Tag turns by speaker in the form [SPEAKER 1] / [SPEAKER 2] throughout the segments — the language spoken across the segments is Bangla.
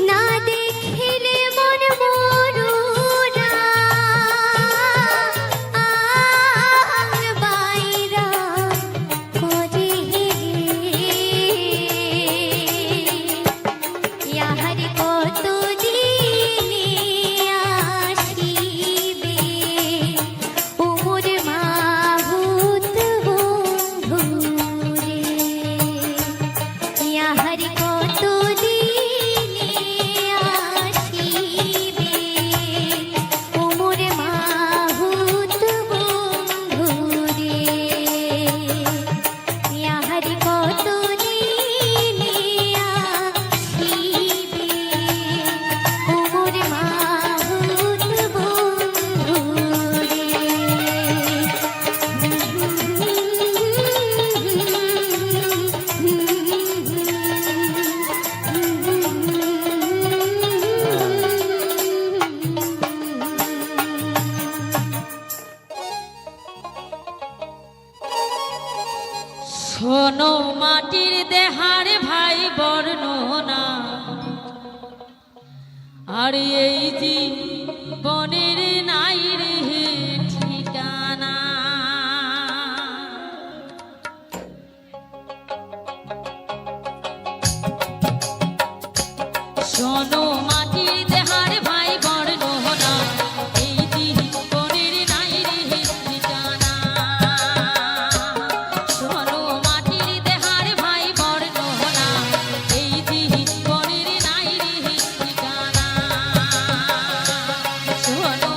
[SPEAKER 1] না দেখিলে মন আর এই জীবনের নাই রে ঠিকানা। শোনো মাটির দেহার ভাই বর্ণনা, এই জীবনের নাই রে ঠিকানা। শোনো মাটির দেহার ভাই বর্ণনা, এই জীবনের নাই রে ঠিকানা। শোনো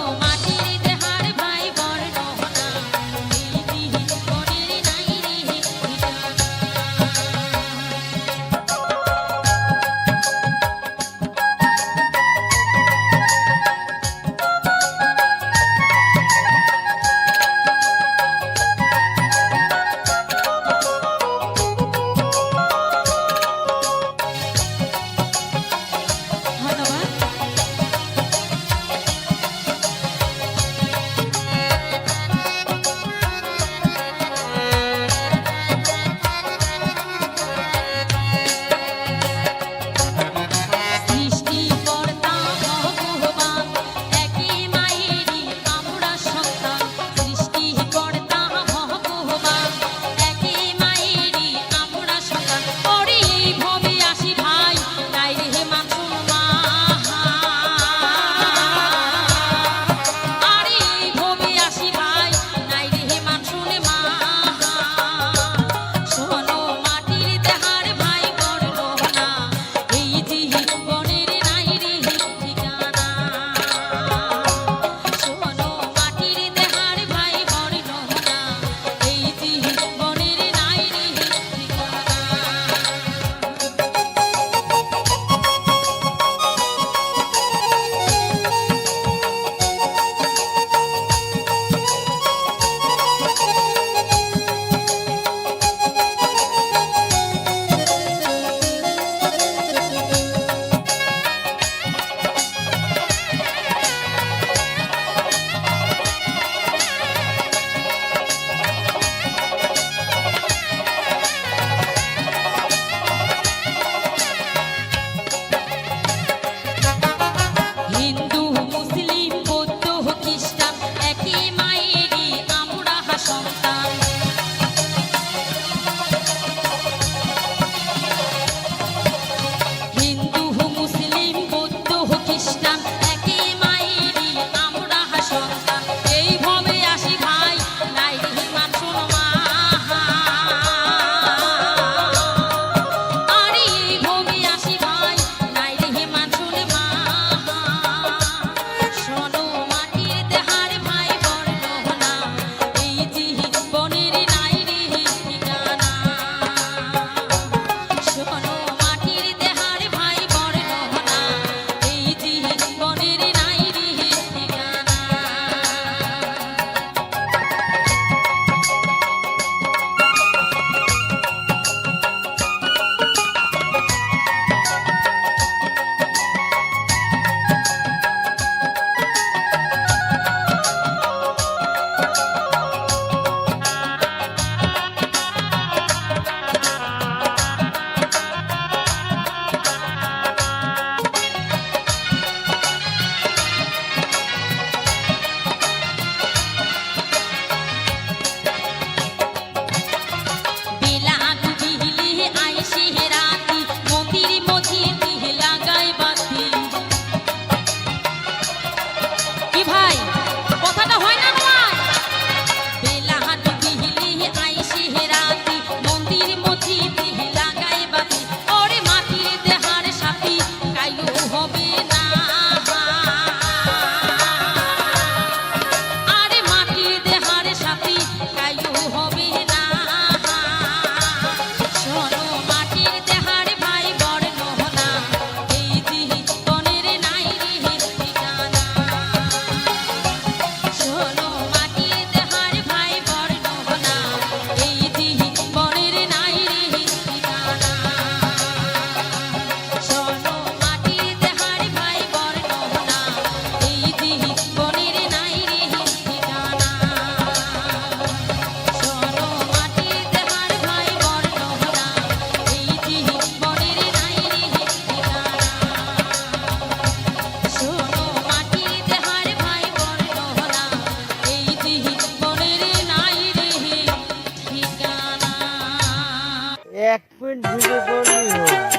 [SPEAKER 2] মিনিট ভিডিও করলেই হবে।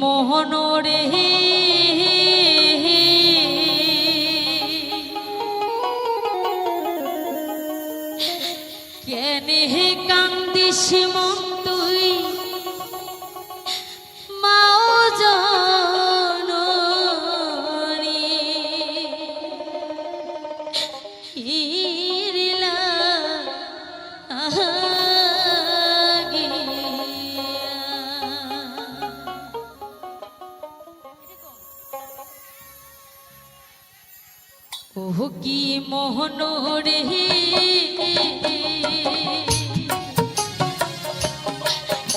[SPEAKER 1] মোহন রে কেনে কান্দিস মন তুই মাও জননী হিরিলা ওহ কি মোহন রে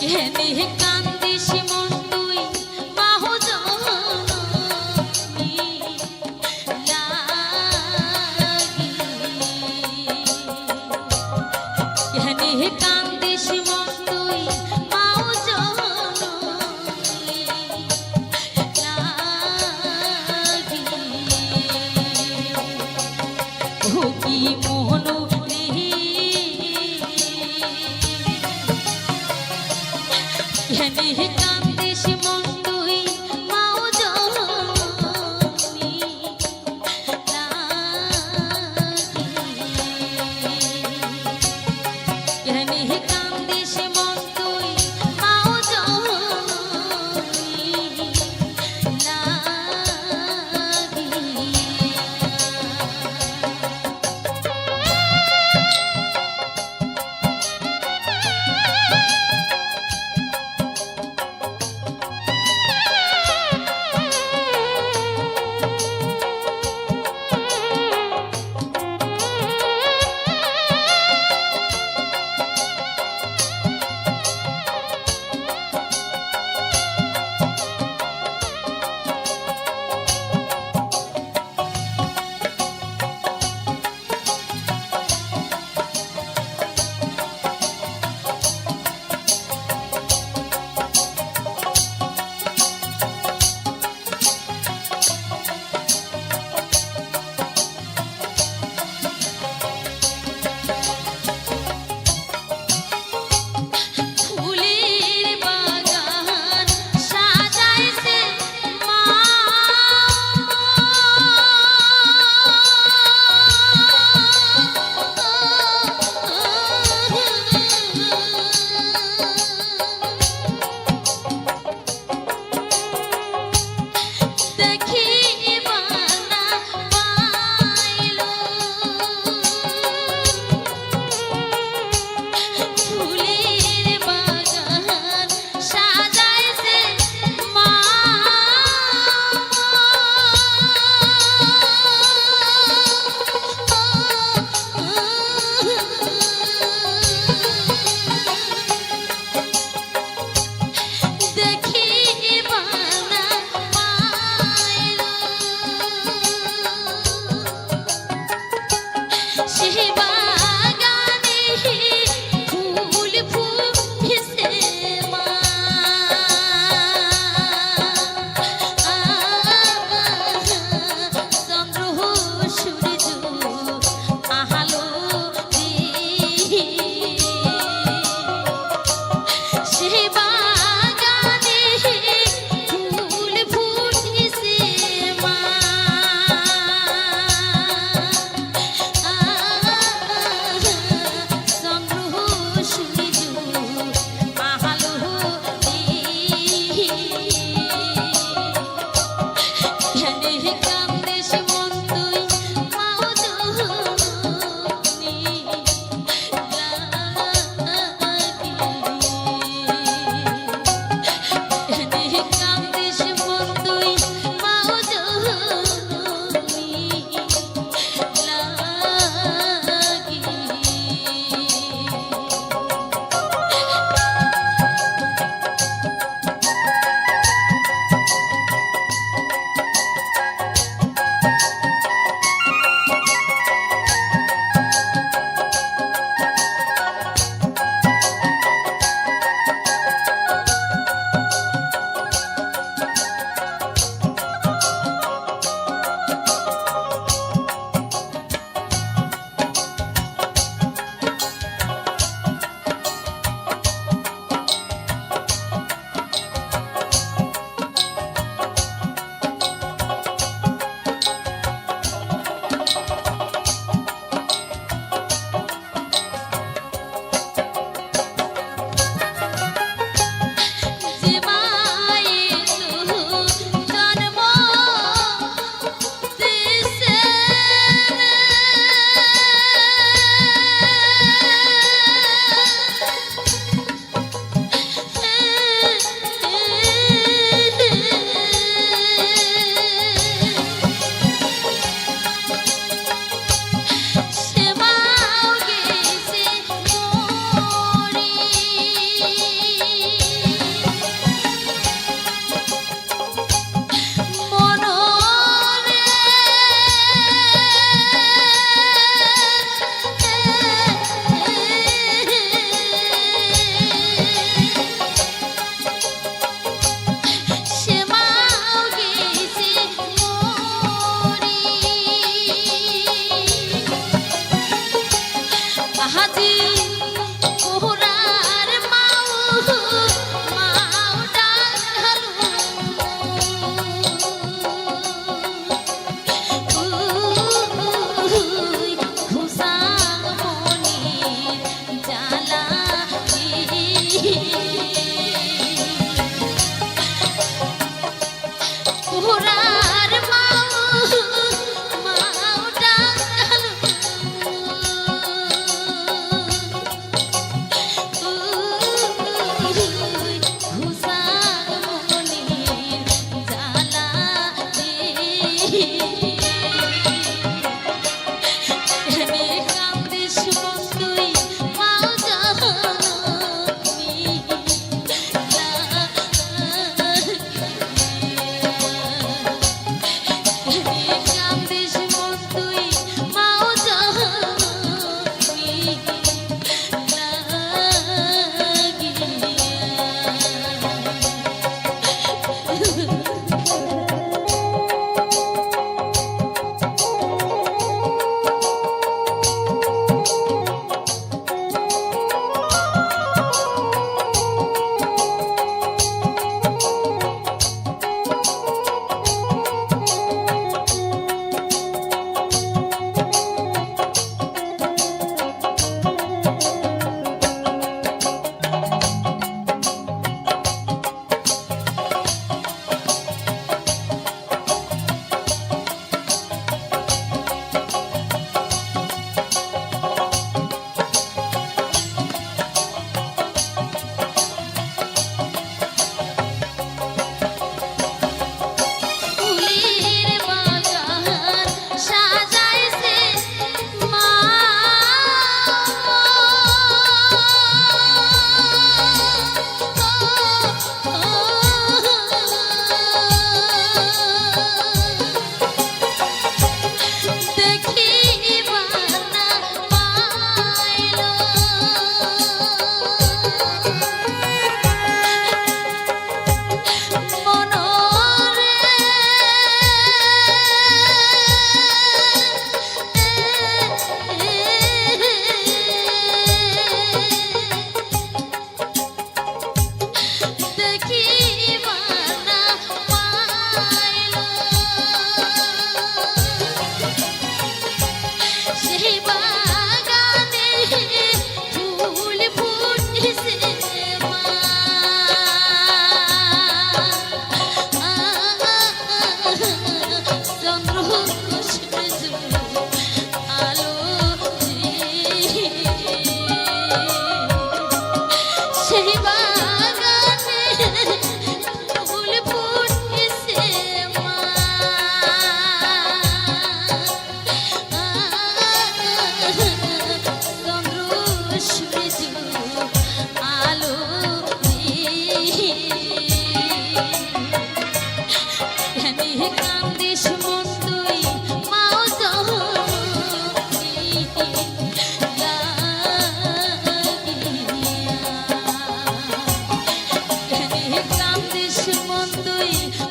[SPEAKER 1] কেনে কান্দিস মন তুই মাহু জননী লাগি কেনে কান্দিস মন তুই মাহু জননী লাগি ও কি মোহন রে কেনে কান্দিস মন তুই মাও জননী লাগি কেনে কান্দিস মন তুই মাও জননী ফুলের বাগান সাজাইছে মা দেখি বানা পাইলো ফুলের বাগান সাজাইছে মা দেখি বানা পাইলো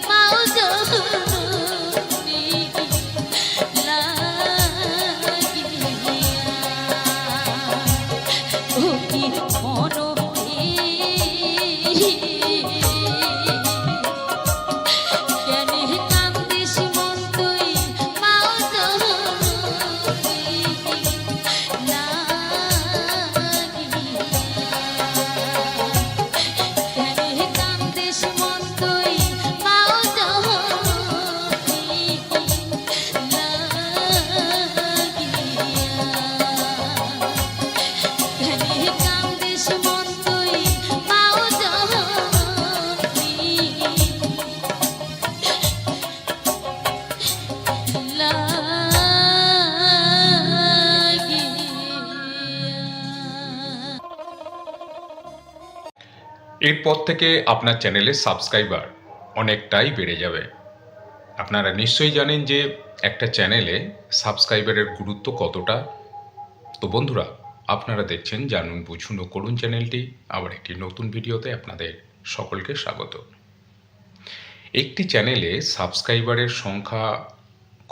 [SPEAKER 1] মাও জননী লাগিয়া ও কি মনরে কেনে কান্দিস মন তুই মাও জননী কেনে কান্দিস মন তুই মাও জননী কেনে কান্দিস মন তুই মাও জননী
[SPEAKER 3] এরপর থেকে আপনার চ্যানেলের সাবস্ক্রাইবার অনেকটাই বেড়ে যাবে। আপনারা নিশ্চয়ই জানেন যে একটা চ্যানেলে সাবস্ক্রাইবারের গুরুত্ব কতটা। তো বন্ধুরা, আপনারা দেখছেন জানুন বুঝুন ও করুন চ্যানেলটি। আবার একটি নতুন ভিডিওতে আপনাদের সকলকে স্বাগত। একটি চ্যানেলে সাবস্ক্রাইবারের সংখ্যা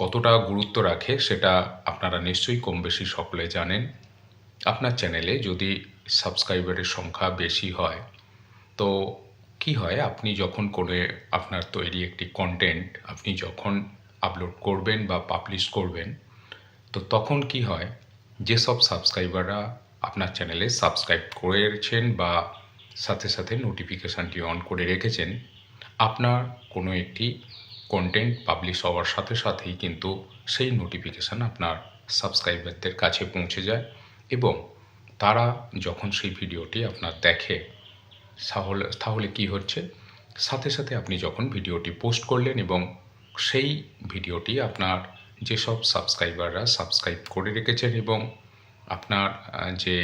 [SPEAKER 3] কতটা গুরুত্ব রাখে সেটা আপনারা নিশ্চয়ই কম বেশি সকলে জানেন। আপনার চ্যানেলে যদি সাবস্ক্রাইবারের সংখ্যা বেশি হয় তো কি হয়, আপনি যখন করে আপনার তৈরি একটি কন্টেন্ট আপনি যখন আপলোড করবেন বা পাবলিশ করবেন, তো তখন কি হয়, যেসব সাবস্ক্রাইবাররা আপনার চ্যানেলে সাবস্ক্রাইব করেছেন বা সাথে সাথে নোটিফিকেশানটি অন করে রেখেছেন, আপনার কোনো একটি কন্টেন্ট পাবলিশ হওয়ার সাথে সাথেই কিন্তু সেই নোটিফিকেশান আপনার সাবস্ক্রাইবারদের কাছে পৌঁছে যায় এবং তারা যখন সেই ভিডিওটি আপনার দেখে তাহলে কি হচ্ছে, সাথে সাথে আপনি যখন ভিডিওটি পোস্ট করলেন এবং সেই ভিডিওটি আপনার যেসব সাবস্ক্রাইবাররা সাবস্ক্রাইব করে রেখেছেন এবং আপনার যে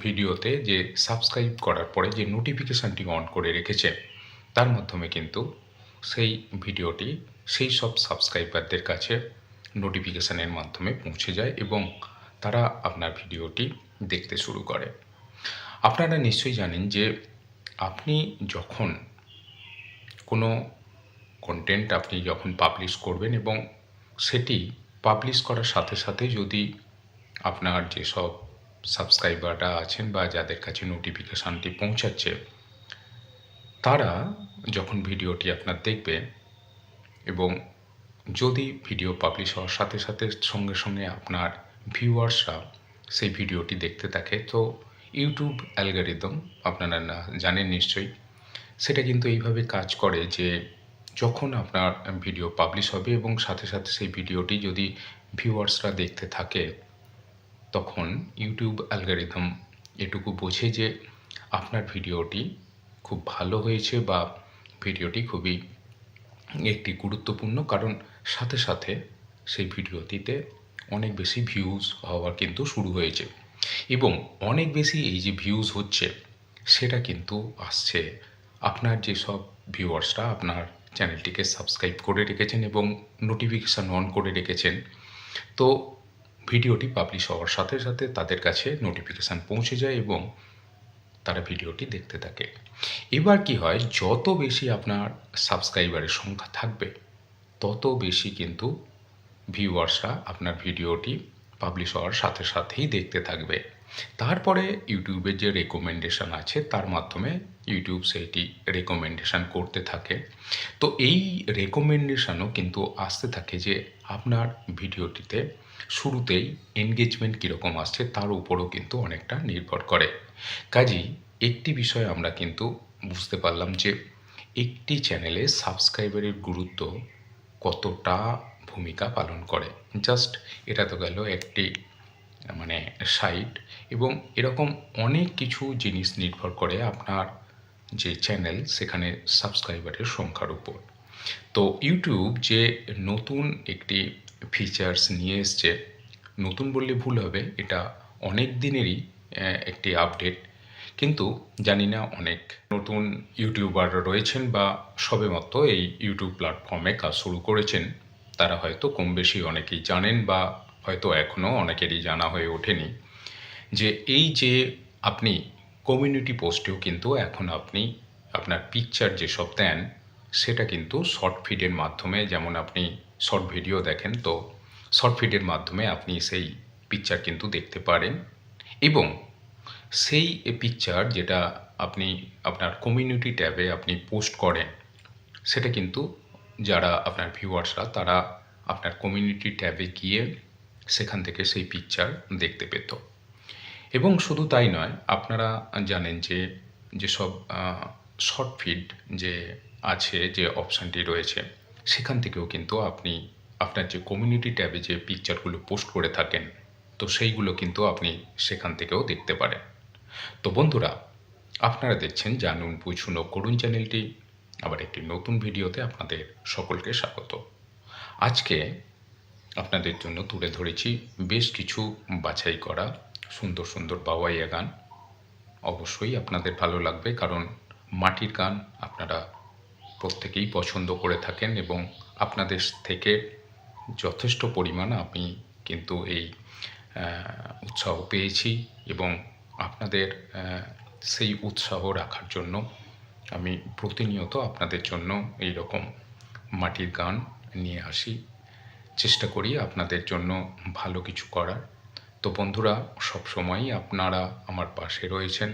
[SPEAKER 3] ভিডিওতে যে সাবস্ক্রাইব করার পরে যে নোটিফিকেশানটি অন করে রেখেছে, তার মাধ্যমে কিন্তু সেই ভিডিওটি সেই সব সাবস্ক্রাইবারদের কাছে নোটিফিকেশানের মাধ্যমে পৌঁছে যায় এবং তারা আপনার ভিডিওটি দেখতে শুরু করে। আপনারা নিশ্চয়ই জানেন যে আপনি যখন কোনো কন্টেন্ট আপনি যখন পাবলিশ করবেন এবং সেটি পাবলিশ করার সাথে সাথে যদি আপনার যেসব সাবস্ক্রাইবাররা আছেন বা যাদের কাছে নোটিফিকেশানটি পৌঁছাচ্ছে, তারা যখন ভিডিওটি আপনার দেখবে এবং যদি ভিডিও পাবলিশ হওয়ার সাথে সাথে সঙ্গে সঙ্গে আপনার ভিউয়ার্সরা সেই ভিডিওটি দেখতে থাকে, তো ইউটিউব অ্যালগরিদম আপনারা জানেন নিশ্চয়ই, সেটা কিন্তু এইভাবে কাজ করে যে যখন আপনার ভিডিও পাবলিশ হবে এবং সাথে সাথে সেই ভিডিওটি যদি ভিউয়ার্সরা দেখতে থাকে, তখন ইউটিউব অ্যালগরিদম এটুকু বোঝে যে আপনার ভিডিওটি খুব ভালো হয়েছে বা ভিডিওটি খুবই একটি গুরুত্বপূর্ণ, কারণ সাথে সাথে সেই ভিডিওটিতে অনেক বেশি ভিউজ হওয়া কিন্তু শুরু হয়েছে এবং অনেক বেশি এই যে ভিউজ হচ্ছে সেটা কিন্তু আসছে আপনার যেসব ভিউয়ার্সরা আপনার চ্যানেলটিকে সাবস্ক্রাইব করে রেখেছেন এবং নোটিফিকেশান অন করে রেখেছেন। তো ভিডিওটি পাবলিশ হওয়ার সাথে সাথে তাদের কাছে নোটিফিকেশান পৌঁছে যায় এবং তারা ভিডিওটি দেখতে থাকে। এবার কি হয়, যত বেশি আপনার সাবস্ক্রাইবারের সংখ্যা থাকবে তত বেশি কিন্তু ভিউয়ার্সরা আপনার ভিডিওটি পাবলিশ হওয়ার সাথে সাথেই দেখতে থাকবে। তারপরে ইউটিউবের যে রেকমেন্ডেশন আছে তার মাধ্যমে ইউটিউব সেইটি রেকমেন্ডেশন করতে থাকে। তো এই রেকমেন্ডেশনও কিন্তু আসতে থাকে যে আপনার ভিডিওটিতে শুরুতেই এনগেজমেন্ট কীরকম আসছে তার উপরও কিন্তু অনেকটা নির্ভর করে। কাজেই একটি বিষয় আমরা কিন্তু বুঝতে পারলাম যে একটি চ্যানেলে সাবস্ক্রাইবারের গুরুত্ব কতটা ভূমিকা পালন করে। জাস্ট এটা তো গেল একটি সাইট, এবং এরকম অনেক কিছু জিনিস নির্ভর করে আপনার যে চ্যানেল সেখানে সাবস্ক্রাইবারের সংখ্যার উপর। তো ইউটিউব যে নতুন একটি ফিচার্স নিয়ে এসছে, নতুন বললে ভুল হবে, এটা অনেক দিনেরই একটি আপডেট, কিন্তু জানি না অনেক নতুন ইউটিউবার রয়েছেন বা সবেমাত্র এই ইউটিউব প্ল্যাটফর্মে কাজ শুরু করেছেন, তারা হয়তো কম বেশি অনেকেই জানেন বা হয়তো এখনও অনেকেরই জানা হয়ে ওঠেনি যে এই যে আপনি কমিউনিটি পোস্টেও কিন্তু এখন আপনি আপনার পিকচার যেসব দেন সেটা কিন্তু শর্ট ফিডের মাধ্যমে, যেমন আপনি শর্ট ভিডিও দেখেন, তো শর্ট ফিডের মাধ্যমে আপনি সেই পিকচার কিন্তু দেখতে পারেন। এবং সেই পিকচার যেটা আপনি আপনার কমিউনিটি ট্যাবে আপনি পোস্ট করেন, সেটা কিন্তু যারা আপনার ভিউয়ার্সরা তারা আপনার কমিউনিটি ট্যাবে গিয়ে সেখান থেকে সেই পিকচার দেখতে পেত। এবং শুধু তাই নয়, আপনারা জানেন যে যেসব শর্ট ফিড যে আছে, যে অপশানটি রয়েছে, সেখান থেকেও কিন্তু আপনি আপনার যে কমিউনিটি ট্যাবে যে পিকচারগুলো পোস্ট করে থাকেন, তো সেইগুলো কিন্তু আপনি সেখান থেকেও দেখতে পারেন। তো বন্ধুরা, আপনারা দেখছেন জানুন বুঝুন ও করুন চ্যানেলটি। আবার একটি নতুন ভিডিওতে আপনাদের সকলকে স্বাগত। আজকে আপনাদের জন্য তুলে ধরেছি বেশ কিছু বাছাই করা সুন্দর সুন্দর বাওয়াইয়া গান। অবশ্যই আপনাদের ভালো লাগবে, কারণ মাটির গান আপনারা প্রত্যেকেই পছন্দ করে থাকেন এবং আপনাদের থেকে যথেষ্ট পরিমাণ আমি কিন্তু এই উৎসাহ পেয়েছি, এবং আপনাদের সেই উৎসাহ রাখার জন্য আমি প্রতিনিয়ত আপনাদের জন্য এই রকম মাটির গান নিয়ে আসি, চেষ্টা করি আপনাদের জন্য ভালো কিছু করার। তো বন্ধুরা, সবসময়ই আপনারা আমার পাশে রয়েছেন,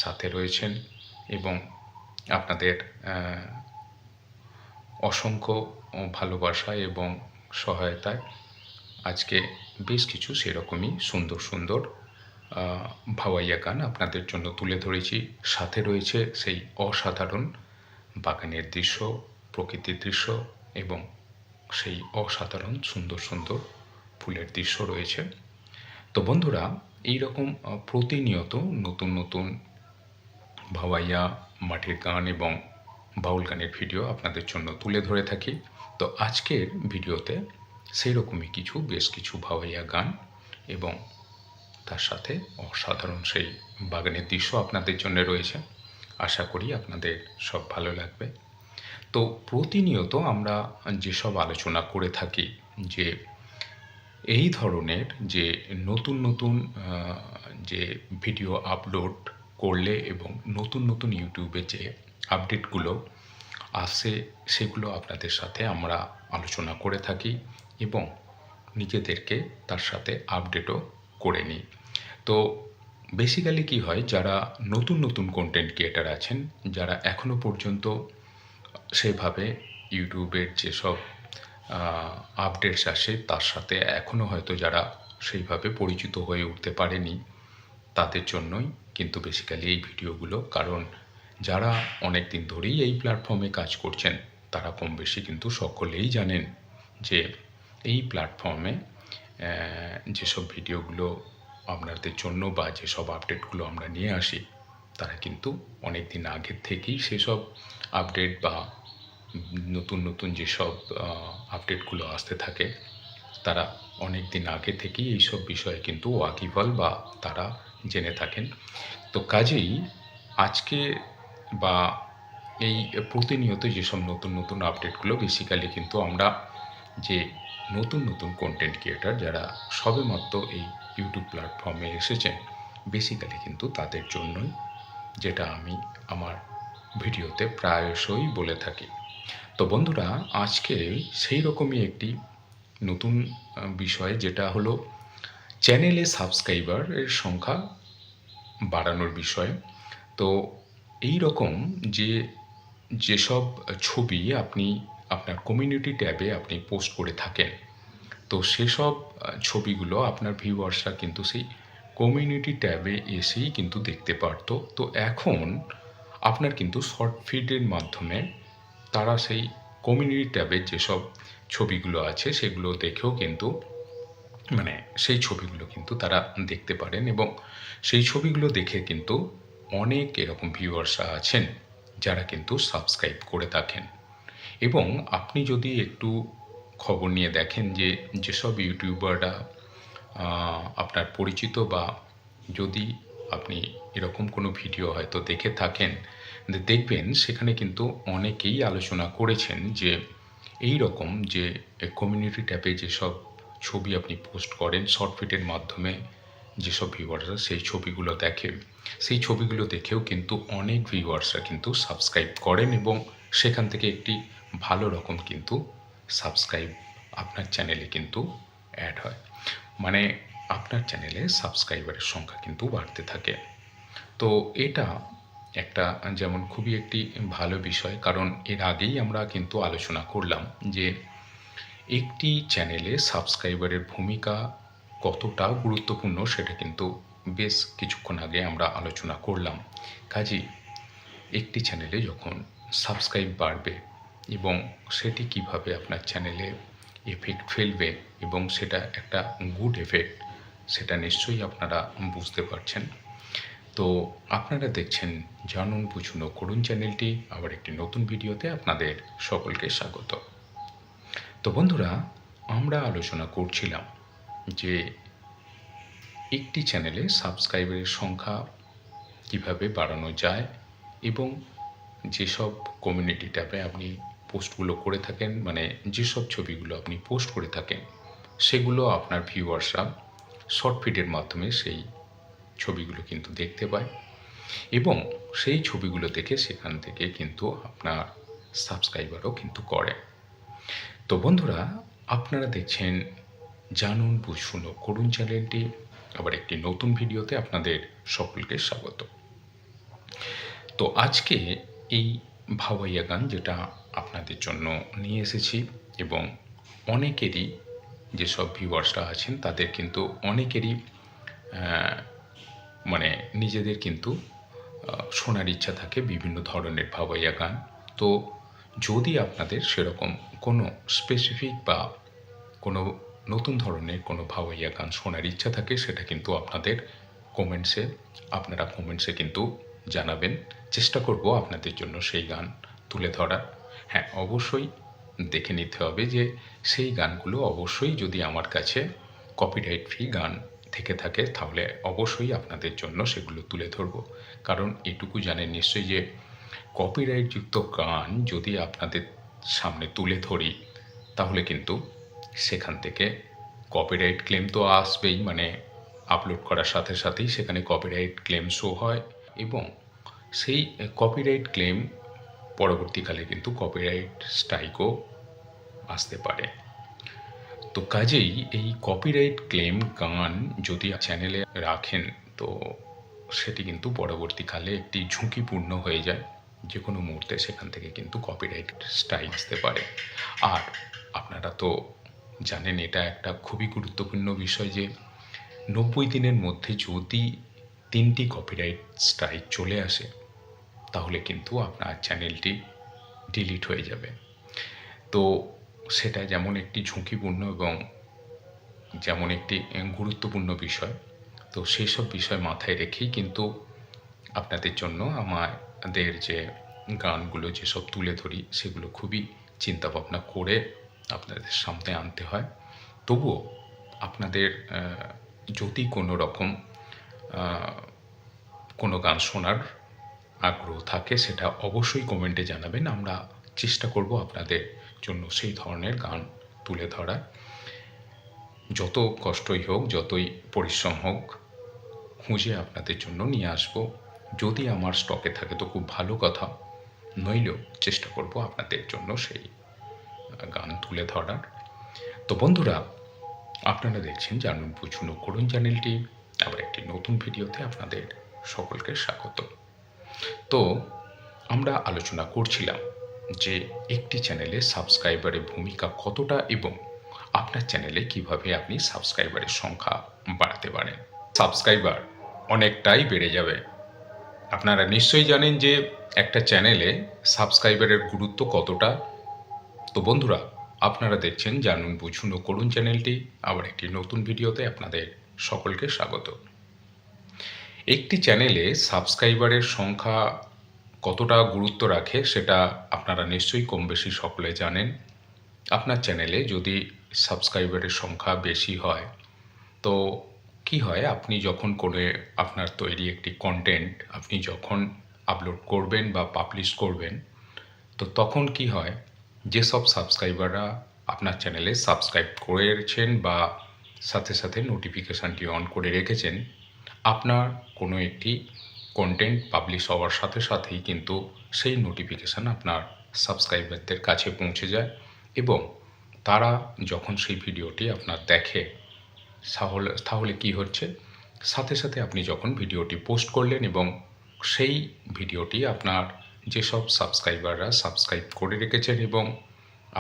[SPEAKER 3] সাথে রয়েছেন, এবং আপনাদের অসংখ্য ভালোবাসা এবং সহায়তায় আজকে বেশ কিছু সেরকমই সুন্দর সুন্দর ভাওয়াইয়া গান আপনাদের জন্য তুলে ধরেছি। সাথে রয়েছে সেই অসাধারণ বাগানের দৃশ্য, প্রকৃতির দৃশ্য, এবং সেই অসাধারণ সুন্দর সুন্দর ফুলের দৃশ্য রয়েছে। তো বন্ধুরা, এই রকম প্রতিনিয়ত নতুন নতুন ভাওয়াইয়া, মাটির গান এবং বাউল গানের ভিডিও আপনাদের জন্য তুলে ধরে থাকি। তো আজকের ভিডিওতে সেই রকমই বেশ কিছু ভাওয়াইয়া গান এবং তার সাথে অসাধারণ সেই বাগানের দৃশ্য আপনাদের জন্য রয়েছে। আশা করি আপনাদের সব ভালো লাগবে। তো প্রতিনিয়ত আমরা যেসব আলোচনা করে থাকি, যে এই ধরনের যে নতুন নতুন যে ভিডিও আপলোড করলে এবং নতুন নতুন ইউটিউবে যে আপডেটগুলো আসে, সেগুলো আপনাদের সাথে আমরা আলোচনা করে থাকি এবং নিজেদেরকে তার সাথে আপডেটও করে নিই। তো বেসিক্যালি কী হয়, যারা নতুন নতুন কন্টেন্ট ক্রিয়েটার আছেন, যারা এখনও পর্যন্ত সেভাবে ইউটিউবের যেসব আপডেটস আসে তার সাথে এখনও হয়তো যারা সেইভাবে পরিচিত হয়ে উঠতে পারেনি, তাদের জন্যই কিন্তু বেসিক্যালি এই ভিডিওগুলো। কারণ যারা অনেক দিন ধরেই এই প্ল্যাটফর্মে কাজ করছেন, তারা কম বেশি কিন্তু সকলেই জানেন যে এই প্ল্যাটফর্মে যেসব ভিডিওগুলো আপনাদের জন্য বা যেসব আপডেটগুলো আমরা নিয়ে আসি, তারা কিন্তু অনেক দিন আগের থেকেই সেসব আপডেট বা নতুন নতুন যেসব আপডেটগুলো আসতে থাকে, তারা অনেক দিন আগে থেকেই এইসব বিষয়ে কিন্তু ওয়াকিবহাল বা তারা জেনে থাকেন। তো কাজেই আজকে বা এই প্রতিনিয়ত যেসব নতুন নতুন আপডেটগুলো বেসিক্যালি কিন্তু আমরা যে নতুন নতুন কন্টেন্ট ক্রিয়েটার যারা সবেমাত্র এই ইউটিউব প্ল্যাটফর্মে এসেছেন, বেসিক্যালি কিন্তু তাদের জন্যই, যেটা আমি আমার ভিডিওতে প্রায়শই বলে থাকি। তো বন্ধুরা, আজকে সেই রকমই একটি নতুন বিষয়, যেটা হলো চ্যানেলে সাবস্ক্রাইবারের সংখ্যা বাড়ানোর বিষয়। তো এই রকম যেসব ছবি আপনি আপনার কমিউনিটি ট্যাবে আপনি পোস্ট করে থাকেন, তো সেসব ছবিগুলো আপনার ভিউয়ার্সরা কিন্তু সেই কমিউনিটি ট্যাবে এসেই কিন্তু দেখতে পারতো। তো এখন আপনার কিন্তু শর্ট ফিডের মাধ্যমে তারা সেই কমিউনিটি ট্যাবের যেসব ছবিগুলো আছে সেগুলো দেখেও কিন্তু সেই ছবিগুলো কিন্তু তারা দেখতে পারেন, এবং সেই ছবিগুলো দেখে কিন্তু অনেক এরকম ভিউয়ার্সরা আছেন যারা কিন্তু সাবস্ক্রাইব করে থাকেন। এবং আপনি যদি একটু খবর নিয়ে দেখেন যে যেসব ইউটিউবাররা আপনার পরিচিত, বা যদি আপনি এরকম কোনো ভিডিও হয়তো দেখে থাকেন, দেখবেন সেখানে কিন্তু অনেকেই আলোচনা করেছেন যে এই রকম যে কমিউনিটি ট্যাবে যেসব ছবি আপনি পোস্ট করেন শর্ট ফিডের মাধ্যমে, যেসব ভিউয়ার্সরা সেই ছবিগুলো দেখে, সেই ছবিগুলো দেখেও কিন্তু অনেক ভিউয়ার্সরা কিন্তু সাবস্ক্রাইব করেন এবং সেখান থেকে একটি ভালো রকম কিন্তু সাবস্ক্রাইব আপনার চ্যানেলে কিন্তু অ্যাড হয়, মানে আপনার চ্যানেলে সাবস্ক্রাইবারের সংখ্যা কিন্তু বাড়তে থাকে। তো এটা একটা যেমন খুবই একটি ভালো বিষয়, কারণ এর আগেই আমরা কিন্তু আলোচনা করলাম যে একটি চ্যানেলে সাবস্ক্রাইবারের ভূমিকা কতটা গুরুত্বপূর্ণ সেটা কিন্তু বেশ কিছুক্ষণ আগে আমরা আলোচনা করলাম। কাজেই একটি চ্যানেলে যখন সাবস্ক্রাইব বাড়বে এবং সেটি কিভাবে আপনার চ্যানেলে এফেক্ট ফেলবে এবং সেটা একটা গুড এফেক্ট, সেটা নিশ্চয়ই আপনারা বুঝতে পারছেন। তো আপনারা দেখছেন জানুন বুঝুন ও করুন চ্যানেলটি, আবার একটি নতুন ভিডিওতে আপনাদের সকলকে স্বাগত। তো বন্ধুরা, আমরা আলোচনা করছিলাম যে একটি চ্যানেলে সাবস্ক্রাইবারের সংখ্যা কিভাবে বাড়ানো যায় এবং যেসব কমিউনিটি ট্যাবে আপনি পোস্টগুলো করে থাকেন, মানে যেসব ছবিগুলো আপনি পোস্ট করে থাকেন, সেগুলো আপনার ভিউয়ার্সরা শর্ট ফিডের মাধ্যমে সেই ছবিগুলো কিন্তু দেখতে পায় এবং সেই ছবিগুলো দেখে সেখান থেকে কিন্তু আপনার সাবস্ক্রাইবারও কিন্তু করে। তো বন্ধুরা, আপনারা দেখছেন জানুন বুঝুন ও করুন চ্যানেলটি, আবার একটি নতুন ভিডিওতে আপনাদের সকলকে স্বাগত। তো আজকে এই ভাওয়াইয়া গান যেটা আপনাদের জন্য নিয়ে এসেছি, এবং অনেকেরই যেসব ভিউয়ার্সরা আছেন তাদের কিন্তু অনেকেরই মানে নিজেদের কিন্তু শোনার ইচ্ছা থাকে বিভিন্ন ধরনের ভাওয়াইয়া গান। তো যদি আপনাদের সেরকম কোনো স্পেসিফিক বা কোনো নতুন ধরনের কোনো ভাওয়াইয়া গান শোনার ইচ্ছা থাকে, সেটা কিন্তু আপনারা কমেন্টসে কিন্তু জানাবেন। চেষ্টা করব আপনাদের জন্য সেই গান তুলে ধরার। হ্যাঁ, অবশ্যই দেখে নিতে হবে যে সেই গানগুলো অবশ্যই যদি আমার কাছে কপিরাইট ফ্রি গান থেকে থাকে তাহলে অবশ্যই আপনাদের জন্য সেগুলো তুলে ধরব। কারণ এটুকু জানেন নিশ্চয়ই যে কপিরাইটযুক্ত গান যদি আপনাদের সামনে তুলে ধরি তাহলে কিন্তু সেখান থেকে কপিরাইট ক্লেম তো আসবেই, মানে আপলোড করার সাথে সাথেই সেখানে কপিরাইট ক্লেম শো হয় এবং সেই কপিরাইট ক্লেম পরবর্তীকালে কিন্তু কপিরাইট স্ট্রাইকও আসতে পারে। তো কাজেই এই কপিরাইট ক্লেম গান যদি চ্যানেলে রাখেন তো সেটি কিন্তু পরবর্তীকালে একটি ঝুঁকিপূর্ণ হয়ে যায়। যে কোনো মুহূর্তে সেখান থেকে কিন্তু কপিরাইট স্ট্রাইক আসতে পারে। আর আপনারা তো জানেন এটা একটা খুবই গুরুত্বপূর্ণ বিষয় যে 90 দিনের মধ্যে যদি 3টি কপিরাইট স্ট্রাইক চলে আসে তাহলে কিন্তু আপনার চ্যানেলটি ডিলিট হয়ে যাবে। তো সেটা যেমন একটি ঝুঁকিপূর্ণ এবং যেমন একটি গুরুত্বপূর্ণ বিষয়। তো সেই সব বিষয় মাথায় রেখেই কিন্তু আপনাদের জন্য আমাদের যে গানগুলো যেসব তুলে ধরি সেগুলো খুবই চিন্তাভাবনা করে আপনাদের সামনে আনতে হয়। তবুও আপনাদের যদি কোনো রকম কোনো গান শোনার আগ্রহ থাকে সেটা অবশ্যই কমেন্টে জানাবেন। আমরা চেষ্টা করব আপনাদের জন্য সেই ধরনের গান তুলে ধরার। যত কষ্টই হোক, যতই পরিশ্রম হোক, খুঁজে আপনাদের জন্য নিয়ে আসব। যদি আমার স্টকে থাকে তো খুব ভালো কথা, নইলেও চেষ্টা করব আপনাদের জন্য সেই গান তুলে ধরার। তো বন্ধুরা, আপনারা দেখছেন জানুন বুঝুন ও করুন চ্যানেলটি, আবার একটি নতুন ভিডিওতে আপনাদের সকলকে স্বাগত। তো আমরা আলোচনা করছিলাম যে একটি চ্যানেলে সাবস্ক্রাইবারের ভূমিকা কতটা এবং আপনার চ্যানেলে কিভাবে আপনি সাবস্ক্রাইবারের সংখ্যা বাড়াতে পারেন। সাবস্ক্রাইবার অনেকটাই বেড়ে যাবে। আপনারা নিশ্চয়ই জানেন যে একটা চ্যানেলে সাবস্ক্রাইবারের গুরুত্ব কতটা। তো বন্ধুরা, আপনারা দেখছেন জানুন বুঝুন ও করুন চ্যানেলটি, আবার একটি নতুন ভিডিওতে আপনাদের সকলকে স্বাগত। একটি চ্যানেলে সাবস্ক্রাইবারের সংখ্যা কতটা গুরুত্ব রাখে সেটা আপনারা নিশ্চয়ই কম বেশি সকলে জানেন। আপনার চ্যানেলে যদি সাবস্ক্রাইবারের সংখ্যা বেশি হয় তো কি হয়, আপনি যখন কোনো আপনার তৈরি একটি কন্টেন্ট আপনি যখন আপলোড করবেন বা পাবলিশ করবেন তো তখন কি হয়, যেসব সাবস্ক্রাইবাররা আপনার চ্যানেলে সাবস্ক্রাইব করেছেন বা সাথে সাথে নোটিফিকেশানটি অন করে রেখেছেন, আপনার কোনো একটি কন্টেন্ট পাবলিশ হওয়ার সাথে সাথেই কিন্তু সেই নোটিফিকেশান আপনার সাবস্ক্রাইবারদের কাছে পৌঁছে যায় এবং তারা যখন সেই ভিডিওটি আপনার দেখে তাহলে কি হচ্ছে, সাথে সাথে আপনি যখন ভিডিওটি পোস্ট করলেন এবং সেই ভিডিওটি আপনার যেসব সাবস্ক্রাইবাররা সাবস্ক্রাইব করে রেখেছেন এবং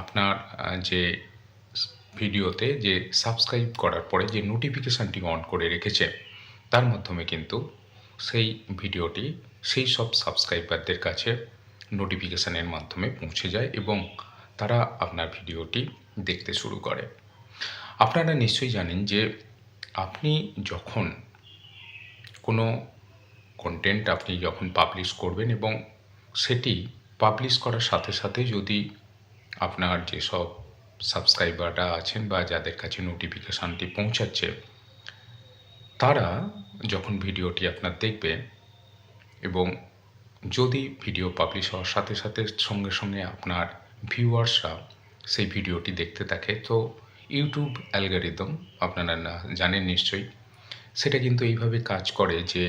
[SPEAKER 3] আপনার যে ভিডিওতে যে সাবস্ক্রাইব করার পরে যে নোটিফিকেশানটি অন করে রেখেছে, তার মাধ্যমে কিন্তু সেই ভিডিওটি সেই সব সাবস্ক্রাইবারদের কাছে নোটিফিকেশানের মাধ্যমে পৌঁছে যায় এবং তারা আপনার ভিডিওটি দেখতে শুরু করে। আপনারা নিশ্চয়ই জানেন যে আপনি যখন কোনো কন্টেন্ট আপনি যখন পাবলিশ করবেন এবং সেটি পাবলিশ করার সাথে সাথে যদি আপনার যেসব সাবস্ক্রাইবাররা আছেন বা যাদের কাছে নোটিফিকেশানটি পৌঁছাচ্ছে, তারা যখন ভিডিওটি আপনার দেখবে এবং যদি ভিডিও পাবলিশ হওয়ার সাথে সাথে সঙ্গে সঙ্গে আপনার ভিউয়ার্সরা সেই ভিডিওটি দেখতে থাকে, তো ইউটিউব অ্যালগরিদম আপনারা জানেন নিশ্চয়ই, সেটা কিন্তু এইভাবে কাজ করে যে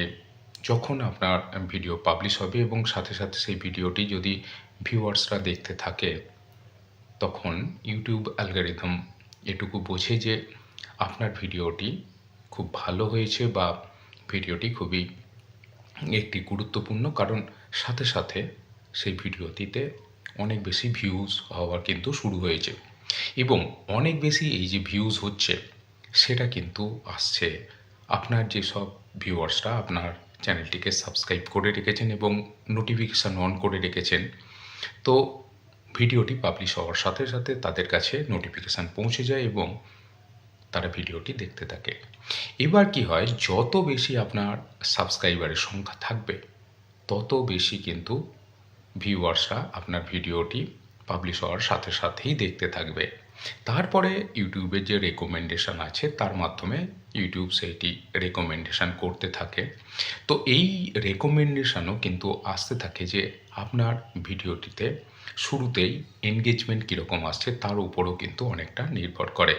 [SPEAKER 3] যখন আপনার ভিডিও পাবলিশ হবে এবং সাথে সাথে সেই ভিডিওটি যদি ভিউয়ার্সরা দেখতে থাকে, তখন ইউটিউব অ্যালগরিদম এটুকু বোঝে যে আপনার ভিডিওটি খুব ভালো হয়েছে বা ভিডিওটি খুবই একটি গুরুত্বপূর্ণ, কারণ সাথে সাথে সেই ভিডিওটিতে অনেক বেশি ভিউজ হওয়া কিন্তু শুরু হয়েছে এবং অনেক বেশি এই যে ভিউজ হচ্ছে সেটা কিন্তু আসছে আপনার যেসব ভিউয়ার্সরা আপনার চ্যানেলটিকে সাবস্ক্রাইব করে রেখেছেন এবং নোটিফিকেশান অন করে রেখেছেন। তো ভিডিওটি পাবলিশ হওয়ার সাথে সাথে তাদের কাছে নোটিফিকেশান পৌঁছে যায় এবং তারা ভিডিওটি দেখতে থাকে। এবার কি হয়, যত বেশি আপনার সাবস্ক্রাইবারের সংখ্যা থাকবে তত বেশি কিন্তু ভিউয়ার্সরা আপনার ভিডিওটি পাবলিশ হওয়ার সাথে সাথেই দেখতে থাকবে। তারপরে ইউটিউবের যে রেকমেন্ডেশন আছে তার মাধ্যমে ইউটিউব সেইটি রেকমেন্ডেশন করতে থাকে। তো এই রেকমেন্ডেশনও কিন্তু আসতে থাকে যে আপনার ভিডিওটিতে শুরুতেই এনগেজমেন্ট কীরকম আসছে তার উপরও কিন্তু অনেকটা নির্ভর করে।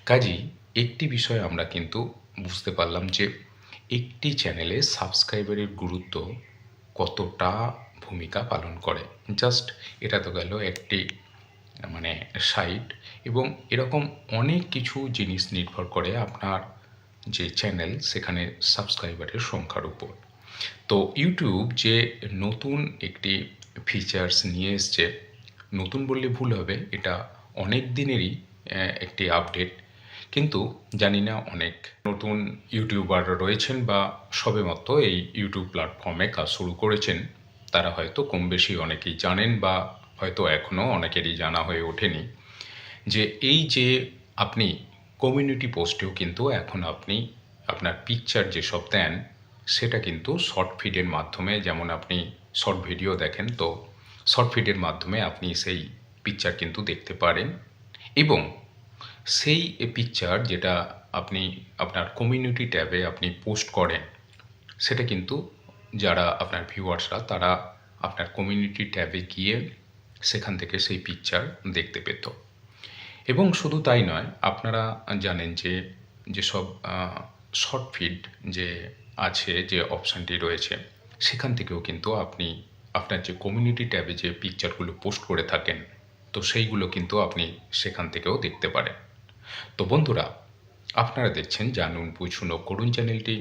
[SPEAKER 3] কাজেই একটি বিষয় আমরা কিন্তু বুঝতে পারলাম যে একটি চ্যানেলে সাবস্ক্রাইবারের গুরুত্ব কতটা ভূমিকা পালন করে। জাস্ট এটা তো গেল একটি মানে সাইট, এবং এরকম অনেক কিছু জিনিস নির্ভর করে আপনার যে চ্যানেল সেখানে সাবস্ক্রাইবারের সংখ্যার উপর। তো ইউটিউব যে নতুন একটি ফিচার্স নিয়ে এসছে, নতুন বললে ভুল হবে, এটা অনেক দিনেরই একটি আপডেট, কিন্তু জানি না অনেক নতুন ইউটিউবার রয়েছেন বা সবেমাত্র এই ইউটিউব প্ল্যাটফর্মে কাজ শুরু করেছেন, তারা হয়তো কম বেশি অনেকেই জানেন বা হয়তো এখনও অনেকেরই জানা হয়ে ওঠেনি যে এই যে আপনি কমিউনিটি পোস্টেও কিন্তু এখন আপনি আপনার পিকচার যেসব দেন সেটা কিন্তু শর্ট ফিডের মাধ্যমে, যেমন আপনি শর্ট ভিডিও দেখেন, তো শর্ট ফিডের মাধ্যমে আপনি সেই পিকচার কিন্তু দেখতে পারেন এবং সেই পিকচার যেটা আপনি আপনার কমিউনিটি ট্যাবে আপনি পোস্ট করেন সেটা কিন্তু যারা আপনার ভিউয়ার্সরা তারা আপনার কমিউনিটি ট্যাবে গিয়ে সেখান থেকে সেই পিকচার দেখতে পেত। এবং শুধু তাই নয়, আপনারা জানেন যে যেসব শর্ট ফিড যে আছে, যে অপশানটি রয়েছে, সেখান থেকেও কিন্তু আপনি আপনার যে কমিউনিটি ট্যাবে যে পিকচারগুলো পোস্ট করে থাকেন, তো সেইগুলো কিন্তু আপনি সেখান থেকেও দেখতে পারেন। তো বন্ধুরা, আপনারা দেখছেন জানুন বুঝুন ও করুন চ্যানেলটি,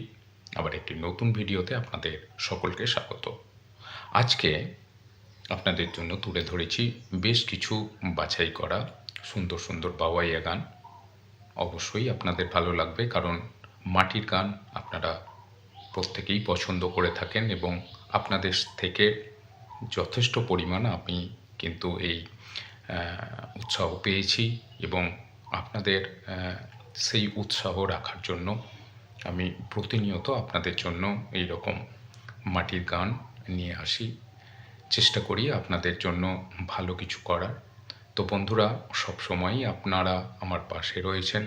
[SPEAKER 3] আবার একটি নতুন ভিডিওতে আপনাদের সকলকে স্বাগত। আজকে আপনাদের জন্য তুলে ধরেছি বেশ কিছু বাছাই করা সুন্দর সুন্দর বাওয়াইয়া গান। অবশ্যই আপনাদের ভালো লাগবে, কারণ মাটির গান আপনারা প্রত্যেকেই পছন্দ করে থাকেন এবং আপনাদের থেকে যথেষ্ট পরিমাণ আমি কিন্তু এই উৎসাহ পেয়েছি এবং আপনাদের সেই উৎসাহ রাখার জন্য আমি প্রতিনিয়ত আপনাদের জন্য এই রকম মাটির গান নিয়ে আসি, চেষ্টা করি আপনাদের জন্য ভালো কিছু করার। তো বন্ধুরা, সবসময়ই আপনারা আমার পাশে রয়েছেন,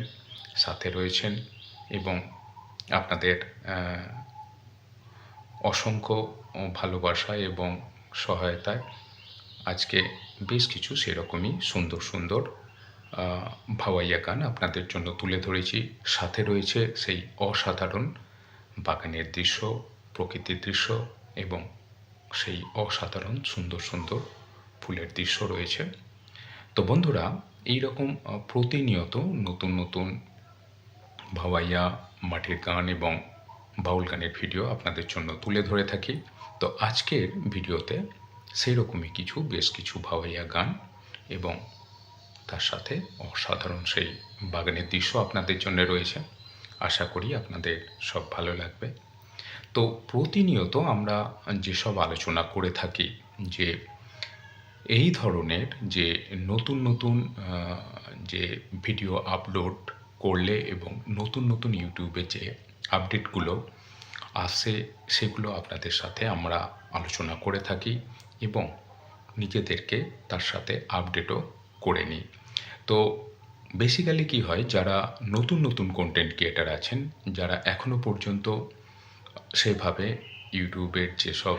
[SPEAKER 3] সাথে রয়েছেন এবং আপনাদের অসংখ্য ভালোবাসা এবং সহায়তায় আজকে বেশ কিছু সেরকমই সুন্দর সুন্দর ভাওয়াইয়া গান আপনাদের জন্য তুলে ধরেছি। সাথে রয়েছে সেই অসাধারণ বাগানের দৃশ্য, প্রকৃতির দৃশ্য এবং সেই অসাধারণ সুন্দর সুন্দর ফুলের দৃশ্য রয়েছে। তো বন্ধুরা, এই রকম প্রতিনিয়ত নতুন নতুন ভাওয়াইয়া, মাটির গান এবং বাউল গানের ভিডিও আপনাদের জন্য তুলে ধরে থাকি। তো আজকের ভিডিওতে সেই রকমই বেশ কিছু ভাওয়াইয়া গান এবং তার সাথে অসাধারণ সেই বাগানের দৃশ্য আপনাদের জন্য রয়েছে। আশা করি আপনাদের সব ভালো লাগবে। তো প্রতিনিয়ত আমরা যেসব আলোচনা করে থাকি যে এই ধরনের যে নতুন নতুন যে ভিডিও আপলোড করলে এবং নতুন নতুন ইউটিউবে যে আপডেটগুলো আসে সেগুলো আপনাদের সাথে আমরা আলোচনা করে থাকি এবং নিজেদেরকে তার সাথে আপডেটও করে নিই। তো বেসিক্যালি কী হয়, যারা নতুন নতুন কন্টেন্ট ক্রিয়েটার আছেন, যারা এখনও পর্যন্ত সেভাবে ইউটিউবের যেসব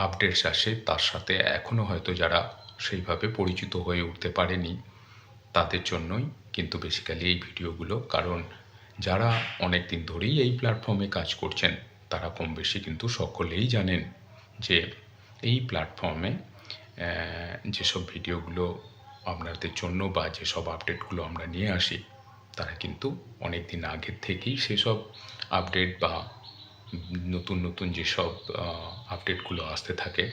[SPEAKER 3] আপডেটস আসে তার সাথে এখনও হয়তো যারা সেইভাবে পরিচিত হয়ে উঠতে পারেনি, তাদের জন্যই কিন্তু বেসিক্যালি এই ভিডিওগুলো। কারণ যারা অনেক দিন ধরেই এই প্ল্যাটফর্মে কাজ করছেন তারা কম বেশি কিন্তু সকলেই জানেন যে এই প্ল্যাটফর্মে যেসব ভিডিওগুলো আপনাদের জন্য বা যেসব আপডেটগুলো আমরা নিয়ে আসি, তারা কিন্তু অনেক দিন আগের থেকেই সেসব আপডেট বা নতুন নতুন যেসব আপডেটগুলো আসতে থাকে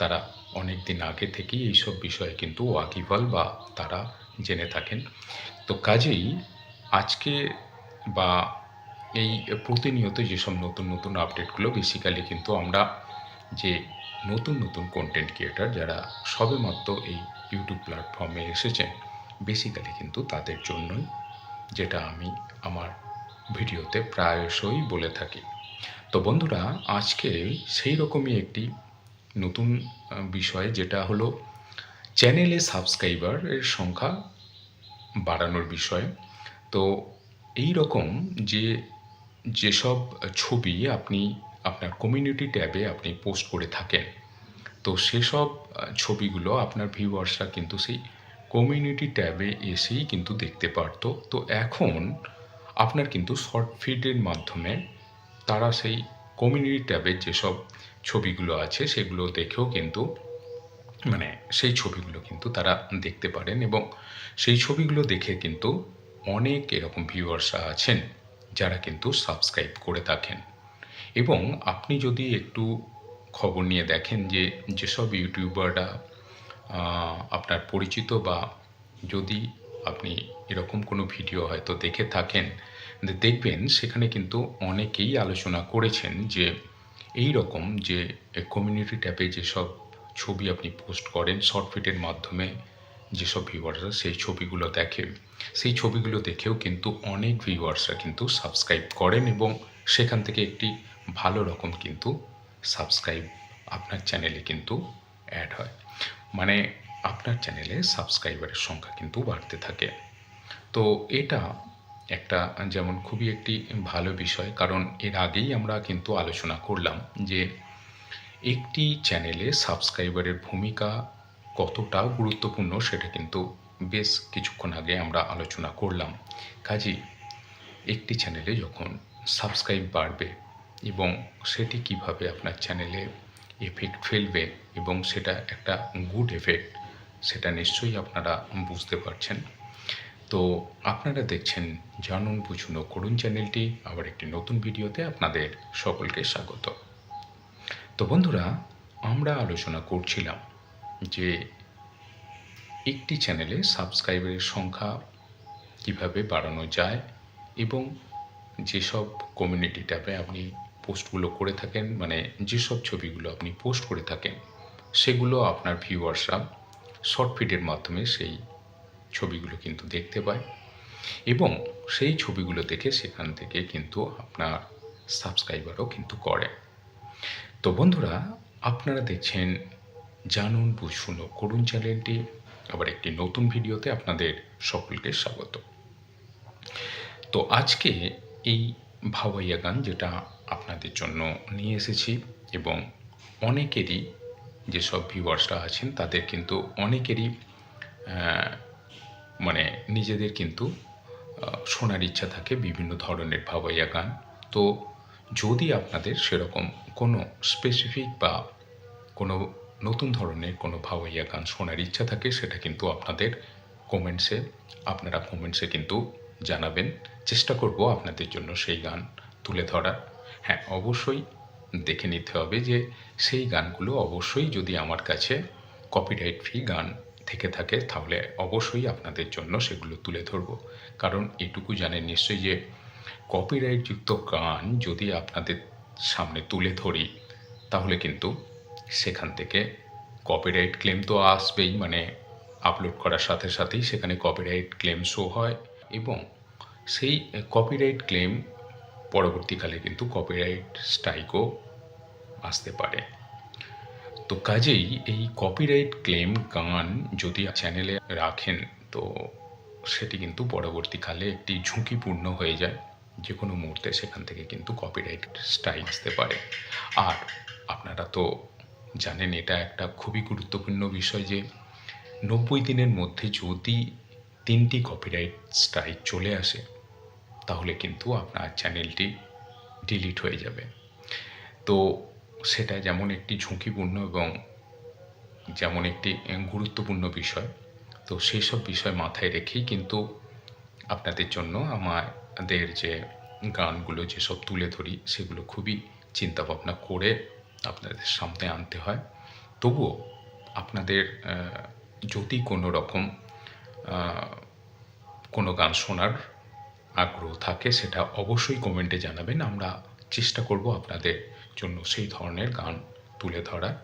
[SPEAKER 3] তারা অনেক দিন আগে থেকেই এইসব বিষয়ে কিন্তু ওয়াকিবহাল বা তারা জেনে থাকেন। তো কাজেই আজকে বা এই প্রতিনিয়ত যেসব নতুন নতুন আপডেটগুলো বেসিক্যালি কিন্তু আমরা যে নতুন নতুন কন্টেন্ট ক্রিয়েটার যারা সবেমাত্র এই ইউটিউব প্ল্যাটফর্মে এসেছেন, বেসিক্যালি কিন্তু তাদের জন্যই, যেটা আমি আমার ভিডিওতে প্রায়শই বলে থাকি। তো বন্ধুরা, আজকে সেই রকমই একটি নতুন বিষয়, যেটা হলো চ্যানেলে সাবস্ক্রাইবারের সংখ্যা বাড়ানোর বিষয়। তো এই রকম যেসব ছবি আপনি আপনার কমিউনিটি ট্যাবে আপনি পোস্ট করে থাকেন, তো সেসব ছবিগুলো আপনার ভিউয়ার্সরা কিন্তু সেই কমিউনিটি ট্যাবে এসেই কিন্তু দেখতে পারত। তো এখন আপনার কিন্তু শর্ট ফিডের মাধ্যমে তারা সেই কমিউনিটি ট্যাবের যেসব ছবিগুলো আছে সেগুলো দেখেও কিন্তু সেই ছবিগুলো কিন্তু তারা দেখতে পারেন এবং সেই ছবিগুলো দেখে কিন্তু অনেক এরকম ভিউয়ার্সরা আছেন যারা কিন্তু সাবস্ক্রাইব করে থাকেন। এবং আপনি যদি একটু খবর নিয়ে দেখেন যে যেসব ইউটিউবাররা আপনার পরিচিত, বা যদি আপনি এরকম কোনো ভিডিও হয়তো দেখে থাকেন, দেখবেন সেখানে কিন্তু অনেকেই আলোচনা করেছেন যে এই রকম যে কমিউনিটি ট্যাবে যেসব ছবি আপনি পোস্ট করেন শর্ট ফিডের মাধ্যমে, যেসব ভিউয়ার্সরা সেই ছবিগুলো দেখে, সেই ছবিগুলো দেখেও কিন্তু অনেক ভিউয়ার্সরা কিন্তু সাবস্ক্রাইব করেন এবং সেখান থেকে একটি ভালো রকম কিন্তু সাবস্ক্রাইব আপনার চ্যানেলে কিন্তু অ্যাড হয়। আপনার চ্যানেলে সাবস্ক্রাইবারের সংখ্যা কিন্তু বাড়তে থাকে। তো এটা একটা যেমন খুবই একটি ভালো বিষয়, কারণ এর আগেই আমরা কিন্তু আলোচনা করলাম যে একটি চ্যানেলে সাবস্ক্রাইবারের ভূমিকা কতটা গুরুত্বপূর্ণ, সেটা কিন্তু বেশ কিছুক্ষণ আগে আমরা আলোচনা করলাম। কাজেই একটি চ্যানেলে যখন সাবস্ক্রাইব বাড়বে এবং সেটি কিভাবে আপনার চ্যানেলে এফেক্ট ফেলবে এবং সেটা একটা গুড এফেক্ট, সেটা নিশ্চয়ই আপনারা বুঝতে পারছেন। তো আপনারা দেখছেন জানুন বুঝুন ও করুন চ্যানেলটি। আবার একটি নতুন ভিডিওতে আপনাদের সকলকে স্বাগত। তো বন্ধুরা, আমরা আলোচনা করছিলাম যে একটি চ্যানেলে সাবস্ক্রাইবারের সংখ্যা কিভাবে বাড়ানো যায় এবং যেসব কমিউনিটি ট্যাবে আপনি পোস্টগুলো করে থাকেন, যেসব ছবিগুলো আপনি পোস্ট করে থাকেন, সেগুলো আপনার ভিউয়ার্সরা শর্ট ফিডের মাধ্যমে সেই ছবিগুলো কিন্তু দেখতে পায় এবং সেই ছবিগুলো দেখে সেখান থেকে কিন্তু আপনার সাবস্ক্রাইবারও কিন্তু করে। তো বন্ধুরা, আপনারা দেখছেন জানুন বুঝুন ও করুন চ্যানেলটি। আবার একটি নতুন ভিডিওতে আপনাদের সকলকে স্বাগত। তো আজকে এই ভাওয়াইয়া গান যেটা আপনাদের জন্য নিয়ে এসেছি, এবং অনেকেরই যেসব ভিউয়ার্সরা আছেন তাদের কিন্তু অনেকেরই নিজেদের কিন্তু শোনার ইচ্ছা থাকে বিভিন্ন ধরনের ভাওয়াইয়া গান। তো যদি আপনাদের সেরকম কোনো স্পেসিফিক বা কোনো নতুন ধরনের কোনো ভাওয়াইয়া গান শোনার ইচ্ছা থাকে সেটা কিন্তু আপনারা কমেন্টসে কিন্তু জানাবেন। চেষ্টা করব আপনাদের জন্য সেই গান তুলে ধরার। হ্যাঁ, অবশ্যই দেখে নিতে হবে যে সেই গানগুলো অবশ্যই যদি আমার কাছে কপিরাইট ফ্রি গান থেকে থাকে তাহলে অবশ্যই আপনাদের জন্য সেগুলো তুলে ধরব। কারণ এটুকু জানেন নিশ্চয়ই যে কপিরাইটযুক্ত গান যদি আপনাদের সামনে তুলে ধরি তাহলে কিন্তু সেখান থেকে কপিরাইট ক্লেম তো আসবেই, মানে আপলোড করার সাথে সাথেই সেখানে কপিরাইট ক্লেম শো হয় এবং সেই কপিরাইট ক্লেম পরবর্তীকালে কিন্তু কপিরাইট স্ট্রাইকও আসতে পারে। তো কাজেই এই কপিরাইট ক্লেম গান যদি চ্যানেলে রাখেন তো সেটি কিন্তু পরবর্তীকালে একটি ঝুঁকিপূর্ণ হয়ে যায়। যে কোনো মুহূর্তে সেখান থেকে কিন্তু কপিরাইট স্ট্রাইক আসতে পারে। আর আপনারা তো জানেন এটা একটা খুবই গুরুত্বপূর্ণ বিষয় যে 90 দিনের মধ্যে যদি 3টি কপিরাইট স্ট্রাইক চলে আসে তাহলে কিন্তু আপনার চ্যানেলটি ডিলিট হয়ে যাবে। তো সেটা যেমন একটি ঝুঁকিপূর্ণ এবং যেমন একটি গুরুত্বপূর্ণ বিষয়। তো সেই সব বিষয় মাথায় রেখেই কিন্তু আপনাদের জন্য আমাদের যে গানগুলো যেসব তুলে ধরি সেগুলো খুবই চিন্তাভাবনা করে আপনাদের সামনে আনতে হয়। তবুও আপনাদের যদি কোনো রকম কোনো গান শোনার আগ্রহ থাকে সেটা অবশ্যই কমেন্টে জানাবেন। আমরা চেষ্টা করব আপনাদের জন্য সেই ধরনের গান তুলে ধরার।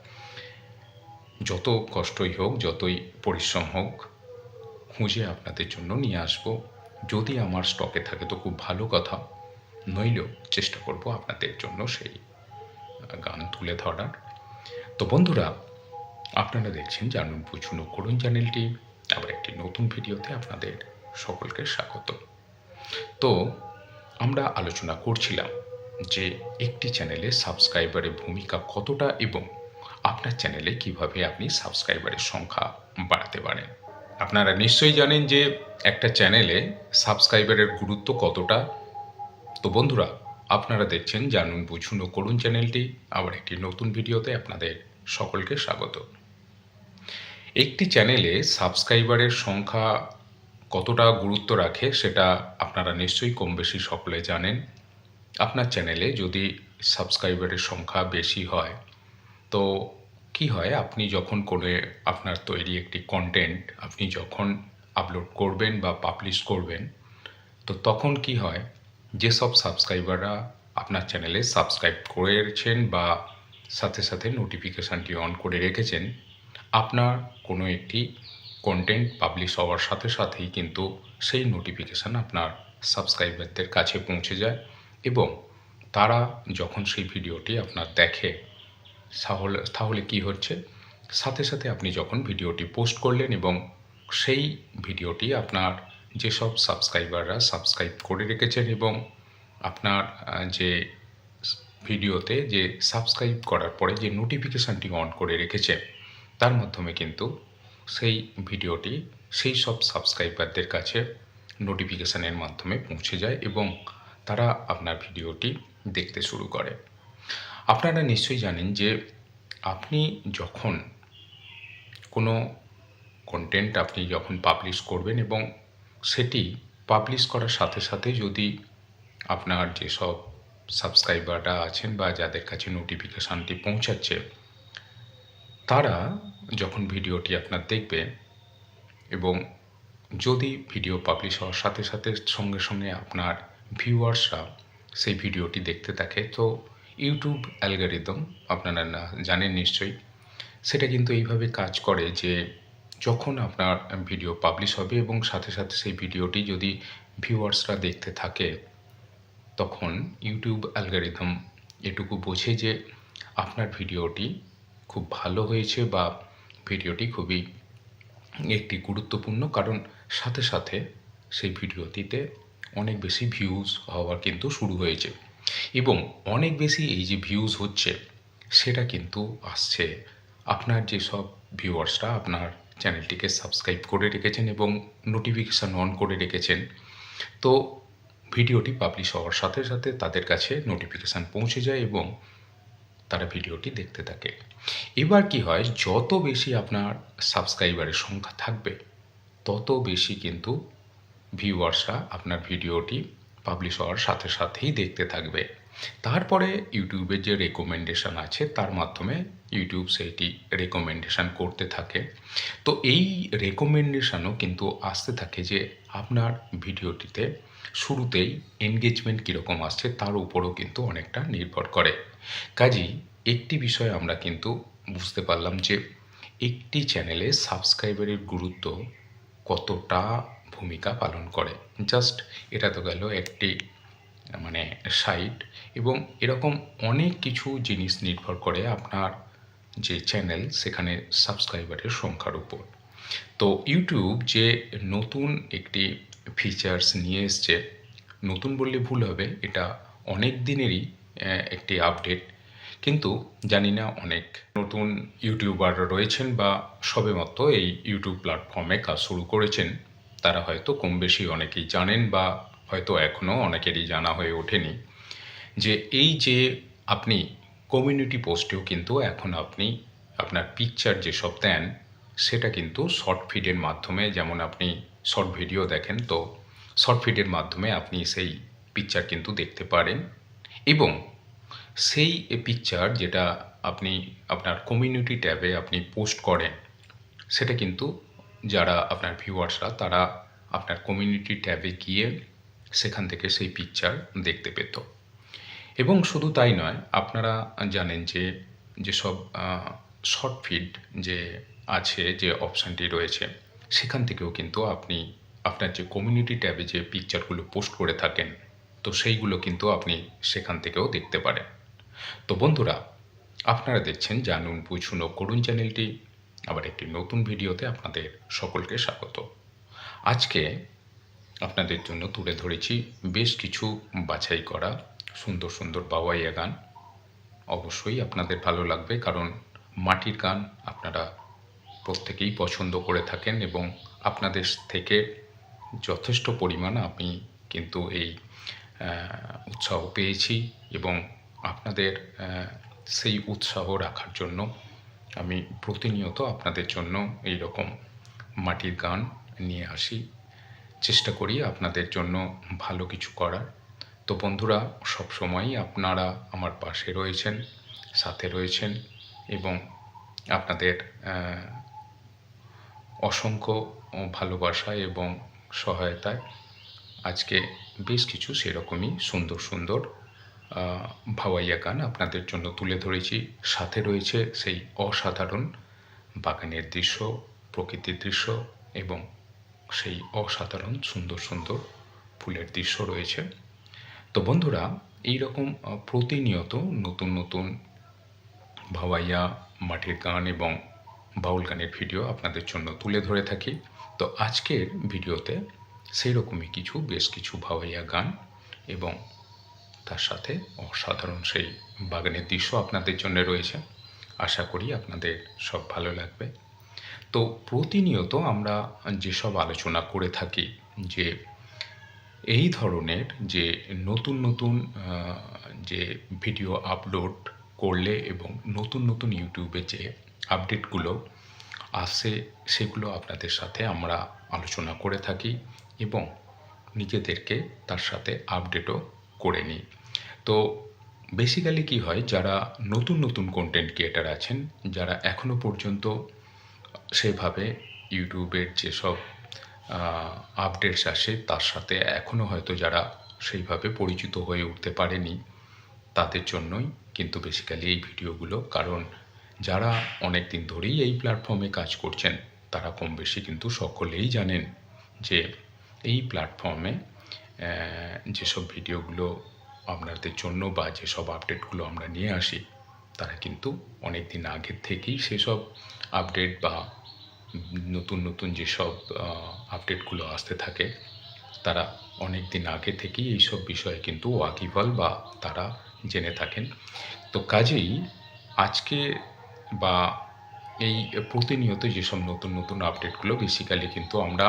[SPEAKER 3] যত কষ্টই হোক, যতই পরিশ্রম হোক, খুঁজে আপনাদের জন্য নিয়ে আসব। যদি আমার স্টকে থাকে তো খুব ভালো কথা, নইলেও চেষ্টা করব আপনাদের জন্য সেই গান তুলে ধরার। তো বন্ধুরা, আপনারা দেখছেন জানুন বুঝুন ও করুন চ্যানেলটি। আবার একটি নতুন ভিডিওতে আপনাদের সকলকে স্বাগত। তো আমরা আলোচনা করছিলাম যে একটি চ্যানেলে সাবস্ক্রাইবারের ভূমিকা কতটা এবং আপনার চ্যানেলে কিভাবে আপনি সাবস্ক্রাইবারের সংখ্যা বাড়াতে পারেন। আপনারা নিশ্চয়ই জানেন যে একটা চ্যানেলে সাবস্ক্রাইবারের গুরুত্ব কতটা। তো বন্ধুরা, আপনারা দেখছেন জানুন বুঝুন ও করুন চ্যানেলটি। আবার একটি নতুন ভিডিওতে আপনাদের সকলকে স্বাগত। একটি চ্যানেলে সাবস্ক্রাইবারের সংখ্যা কতটা গুরুত্ব রাখে সেটা আপনারা নিশ্চয়ই কম বেশি সকলে জানেন। আপনার চ্যানেলে যদি সাবস্ক্রাইবারের সংখ্যা বেশি হয় তো কি হয়, আপনি যখন করে আপনার তৈরি একটি কন্টেন্ট আপনি যখন আপলোড করবেন বা পাবলিশ করবেন তো তখন কি হয়, যেসব সাবস্ক্রাইবাররা আপনার চ্যানেলে সাবস্ক্রাইব করেছেন বা সাথে সাথে নোটিফিকেশানটি অন করে রেখেছেন, আপনার কোনো একটি কন্টেন্ট পাবলিশ হওয়ার সাথে সাথেই কিন্তু সেই নোটিফিকেশান আপনার সাবস্ক্রাইবারদের কাছে পৌঁছে যায় এবং তারা যখন সেই ভিডিওটি আপনার দেখে তাহলে কি হচ্ছে, সাথে সাথে আপনি যখন ভিডিওটি পোস্ট করলেন এবং সেই ভিডিওটি আপনার যেসব সাবস্ক্রাইবাররা সাবস্ক্রাইব করে রেখেছেন এবং আপনার যে ভিডিওতে যে সাবস্ক্রাইব করার পরে যে নোটিফিকেশানটি অন করে রেখেছে তার মাধ্যমে কিন্তু সেই ভিডিওটি সেই সব সাবস্ক্রাইবারদের কাছে নোটিফিকেশানের মাধ্যমে পৌঁছে যায় এবং তারা আপনার ভিডিওটি দেখতে শুরু করে। আপনারা নিশ্চয়ই জানেন যে আপনি যখন কোনো কন্টেন্ট আপনি যখন পাবলিশ করবেন এবং সেটি পাবলিশ করার সাথে সাথে যদি আপনার যেসব সাবস্ক্রাইবাররা আছেন বা যাদের কাছে নোটিফিকেশানটি পৌঁছাচ্ছে তারা যখন ভিডিওটি আপনার দেখবে এবং যদি ভিডিও পাবলিশ হওয়ার সাথে সাথে সঙ্গে সঙ্গে আপনার ভিউয়ার্সরা সেই ভিডিওটি দেখতে থাকে তো ইউটিউব অ্যালগরিদম আপনারা জানেন নিশ্চয়ই, সেটা কিন্তু এইভাবে কাজ করে যে যখন আপনার ভিডিও পাবলিশ হবে এবং সাথে সাথে সেই ভিডিওটি যদি ভিউয়ার্সরা দেখতে থাকে তখন ইউটিউব অ্যালগরিদম এটুকু বোঝে যে আপনার ভিডিওটি খুব ভালো হয়েছে বা ভিডিওটি খুবই একটি গুরুত্বপূর্ণ, কারণ সাথে সাথে সেই ভিডিওটিতে অনেক বেশি ভিউজ হওয়া কিন্তু শুরু হয়েছে এবং অনেক বেশি এই যে ভিউজ হচ্ছে সেটা কিন্তু আসছে আপনার যেসব ভিউয়ার্সরা আপনার চ্যানেলটিকে সাবস্ক্রাইব করে রেখেছেন এবং নোটিফিকেশান অন করে রেখেছেন। তো ভিডিওটি পাবলিশ হওয়ার সাথে সাথে তাদের কাছে নোটিফিকেশান পৌঁছে যায় এবং তারা ভিডিওটি দেখতে থাকে। এবার কি হয়, যত বেশি আপনার সাবস্ক্রাইবারের সংখ্যা থাকবে তত বেশি কিন্তু ভিউয়ার্সরা আপনার ভিডিওটি পাবলিশ হওয়ার সাথে সাথেই দেখতে থাকবে। তারপরে ইউটিউবের যে রেকমেন্ডেশন আছে তার মাধ্যমে ইউটিউব সেইটি রেকমেন্ডেশন করতে থাকে। তো এই রেকমেন্ডেশনও কিন্তু আসতে থাকে যে আপনার ভিডিওটিতে শুরুতেই এনগেজমেন্ট কীরকম আসছে তার উপরও কিন্তু অনেকটা নির্ভর করে। কাজেই একটি বিষয় আমরা কিন্তু বুঝতে পারলাম যে একটি চ্যানেলে সাবস্ক্রাইবারের গুরুত্ব কতটা ভূমিকা পালন করে। জাস্ট এটা তো গেল একটি মানে সাইট, এবং এরকম অনেক কিছু জিনিস নির্ভর করে আপনার যে চ্যানেল সেখানে সাবস্ক্রাইবারের সংখ্যার উপর। তো ইউটিউব যে নতুন একটি ফিচার্স নিয়ে এসছে, নতুন বললে ভুল হবে, এটা অনেক দিনেরই একটি আপডেট, কিন্তু জানি না অনেক নতুন ইউটিউবার রয়েছেন বা সবেমাত্র এই ইউটিউব প্ল্যাটফর্মে কাজ শুরু করেছেন, তারা হয়তো কম বেশি অনেকেই জানেন বা হয়তো এখনও অনেকেরই জানা হয়ে ওঠেনি যে এই যে আপনি কমিউনিটি পোস্টেও কিন্তু এখন আপনি আপনার পিকচার যেসব দেন সেটা কিন্তু শর্ট ফিডের মাধ্যমে, যেমন আপনি শর্ট ভিডিও দেখেন, তো শর্ট ফিডের মাধ্যমে আপনি সেই পিকচার কিন্তু দেখতে পারেন, এবং সেই পিকচার যেটা আপনি আপনার কমিউনিটি ট্যাবে আপনি পোস্ট করেন সেটা কিন্তু যারা আপনার ভিউয়ার্সরা তারা আপনার কমিউনিটি ট্যাবে গিয়ে সেখান থেকে সেই পিকচার দেখতে পেত। এবং শুধু তাই নয়, আপনারা জানেন যে যেসব শর্ট ফিড যে আছে, যে অপশানটি রয়েছে, সেখান থেকেও কিন্তু আপনি আপনার যে কমিউনিটি ট্যাবে যে পিকচারগুলো পোস্ট করে থাকেন তো সেইগুলো কিন্তু আপনি সেখান থেকেও দেখতে পারেন। তো বন্ধুরা, আপনারা দেখছেন জানুন বুঝুন ও করুন চ্যানেলটি। আবার একটি নতুন ভিডিওতে আপনাদের সকলকে স্বাগত। আজকে আপনাদের জন্য তুলে ধরেছি বেশ কিছু বাছাই করা সুন্দর সুন্দর বাওয়াইয়া গান। অবশ্যই আপনাদের ভালো লাগবে, কারণ মাটির গান আপনারা প্রত্যেকেই পছন্দ করে থাকেন এবং আপনাদের থেকে যথেষ্ট পরিমাণ আমি কিন্তু এই উৎসাহ পেয়েছি, এবং আপনাদের সেই উৎসাহ রাখার জন্য আমি প্রতিনিয়ত আপনাদের জন্য এই রকম মাটির গান নিয়ে আসি, চেষ্টা করি আপনাদের জন্য ভালো কিছু করার। তো বন্ধুরা, সবসময়ই আপনারা আমার পাশে রয়েছেন, সাথে রয়েছেন, এবং আপনাদের অসংখ্য ভালোবাসা এবং সহায়তায় আজকে বেশ কিছু সেরকমই সুন্দর সুন্দর ভাওয়াইয়া গান আপনাদের জন্য তুলে ধরেছি। সাথে রয়েছে সেই অসাধারণ বাগানের দৃশ্য, প্রকৃতির দৃশ্য, এবং সেই অসাধারণ সুন্দর সুন্দর ফুলের দৃশ্য রয়েছে। তো বন্ধুরা, এই রকম প্রতিনিয়ত নতুন নতুন ভাওয়াইয়া, মাটির গান এবং বাউল গানের ভিডিও আপনাদের জন্য তুলে ধরে থাকি। তো আজকের ভিডিওতে সেই রকমই বেশ কিছু ভাওয়াইয়া গান এবং তার সাথে অসাধারণ সেই বাগানের দৃশ্য আপনাদের জন্য রয়েছে। আশা করি আপনাদের সব ভালো লাগবে। তো প্রতিনিয়ত আমরা যেসব আলোচনা করে থাকি যে এই ধরনের যে নতুন নতুন যে ভিডিও আপলোড করলে এবং নতুন নতুন ইউটিউবে যে আপডেটগুলো আসে সেগুলো আপনাদের সাথে আমরা আলোচনা করে থাকি এবং নিজেদেরকে তার সাথে আপডেটও করে নিই। তো বেসিক্যালি কী হয়, যারা নতুন নতুন কন্টেন্ট ক্রিয়েটার আছেন, যারা এখনও পর্যন্ত সেভাবে ইউটিউবের যেসব আপডেটস আসে তার সাথে এখনও হয়তো যারা সেইভাবে পরিচিত হয়ে উঠতে পারেনি, তাদের জন্যই কিন্তু বেসিক্যালি এই ভিডিওগুলো। কারণ যারা অনেক দিন ধরেই এই প্ল্যাটফর্মে কাজ করছেন তারা কম বেশি কিন্তু সকলেই জানেন যে এই প্ল্যাটফর্মে যেসব ভিডিওগুলো আপনাদের জন্য বা যেসব আপডেটগুলো আমরা নিয়ে আসি তারা কিন্তু অনেক দিন আগের থেকেই সেসব আপডেট বা নতুন নতুন যেসব আপডেটগুলো আসতে থাকে তারা অনেক দিন আগে থেকেই এইসব বিষয়ে কিন্তু ওয়াকিবহাল বা তারা জেনে থাকেন। তো কাজেই আজকে বা এই প্রতিনিয়ত যেসব নতুন নতুন আপডেটগুলো বেসিক্যালি কিন্তু আমরা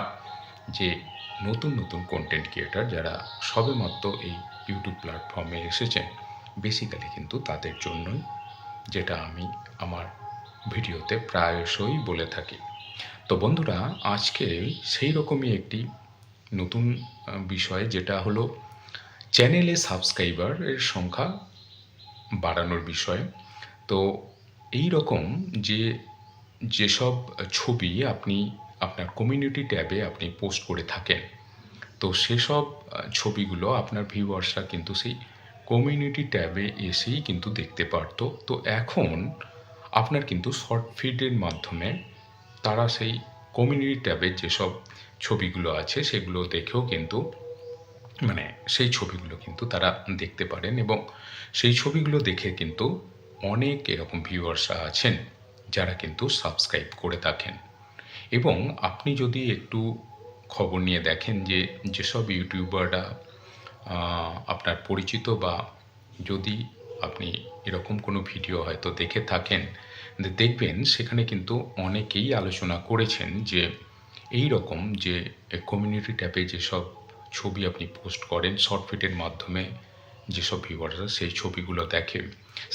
[SPEAKER 3] যে নতুন নতুন কন্টেন্ট ক্রিয়েটার যারা সবেমাত্র এই ইউটিউব প্ল্যাটফর্মে এসেছেন বেসিক্যালি কিন্তু তাদের জন্যই যেটা আমি আমার ভিডিওতে প্রায়শই বলে থাকি। তো বন্ধুরা, আজকে সেই রকমই একটি নতুন বিষয়, যেটা হলো চ্যানেলে সাবস্ক্রাইবারের সংখ্যা বাড়ানোর বিষয়। তো এই রকম যে যেসব ছবি আপনি আপনার কমিউনিটি ট্যাবে আপনি পোস্ট করে থাকেন, তো সেসব ছবিগুলো আপনার ভিউয়ার্সরা কিন্তু সেই কমিউনিটি ট্যাবে এসেই কিন্তু দেখতে পারতো। তো এখন আপনার কিন্তু শর্ট ফিডের মাধ্যমে তারা সেই কমিউনিটি ট্যাবে যেসব ছবিগুলো আছে সেগুলো দেখেও কিন্তু মানে সেই ছবিগুলো কিন্তু তারা দেখতে পারেন, এবং সেই ছবিগুলো দেখে কিন্তু অনেক এরকম ভিউয়ার্সরা আছেন যারা কিন্তু সাবস্ক্রাইব করে থাকেন। এবং আপনি যদি একটু খবর নিয়ে দেখেন যে যেসব ইউটিউবাররা আপনার পরিচিত, বা যদি আপনি এরকম কোনো ভিডিও হয়তো দেখে থাকেন, দেখবেন সেখানে কিন্তু অনেকেই আলোচনা করেছেন যে এই রকম যে কমিউনিটি ট্যাবে যেসব ছবি আপনি পোস্ট করেন শর্ট ফিটের মাধ্যমে, যেসব ভিউয়ার্সরা সেই ছবিগুলো দেখে,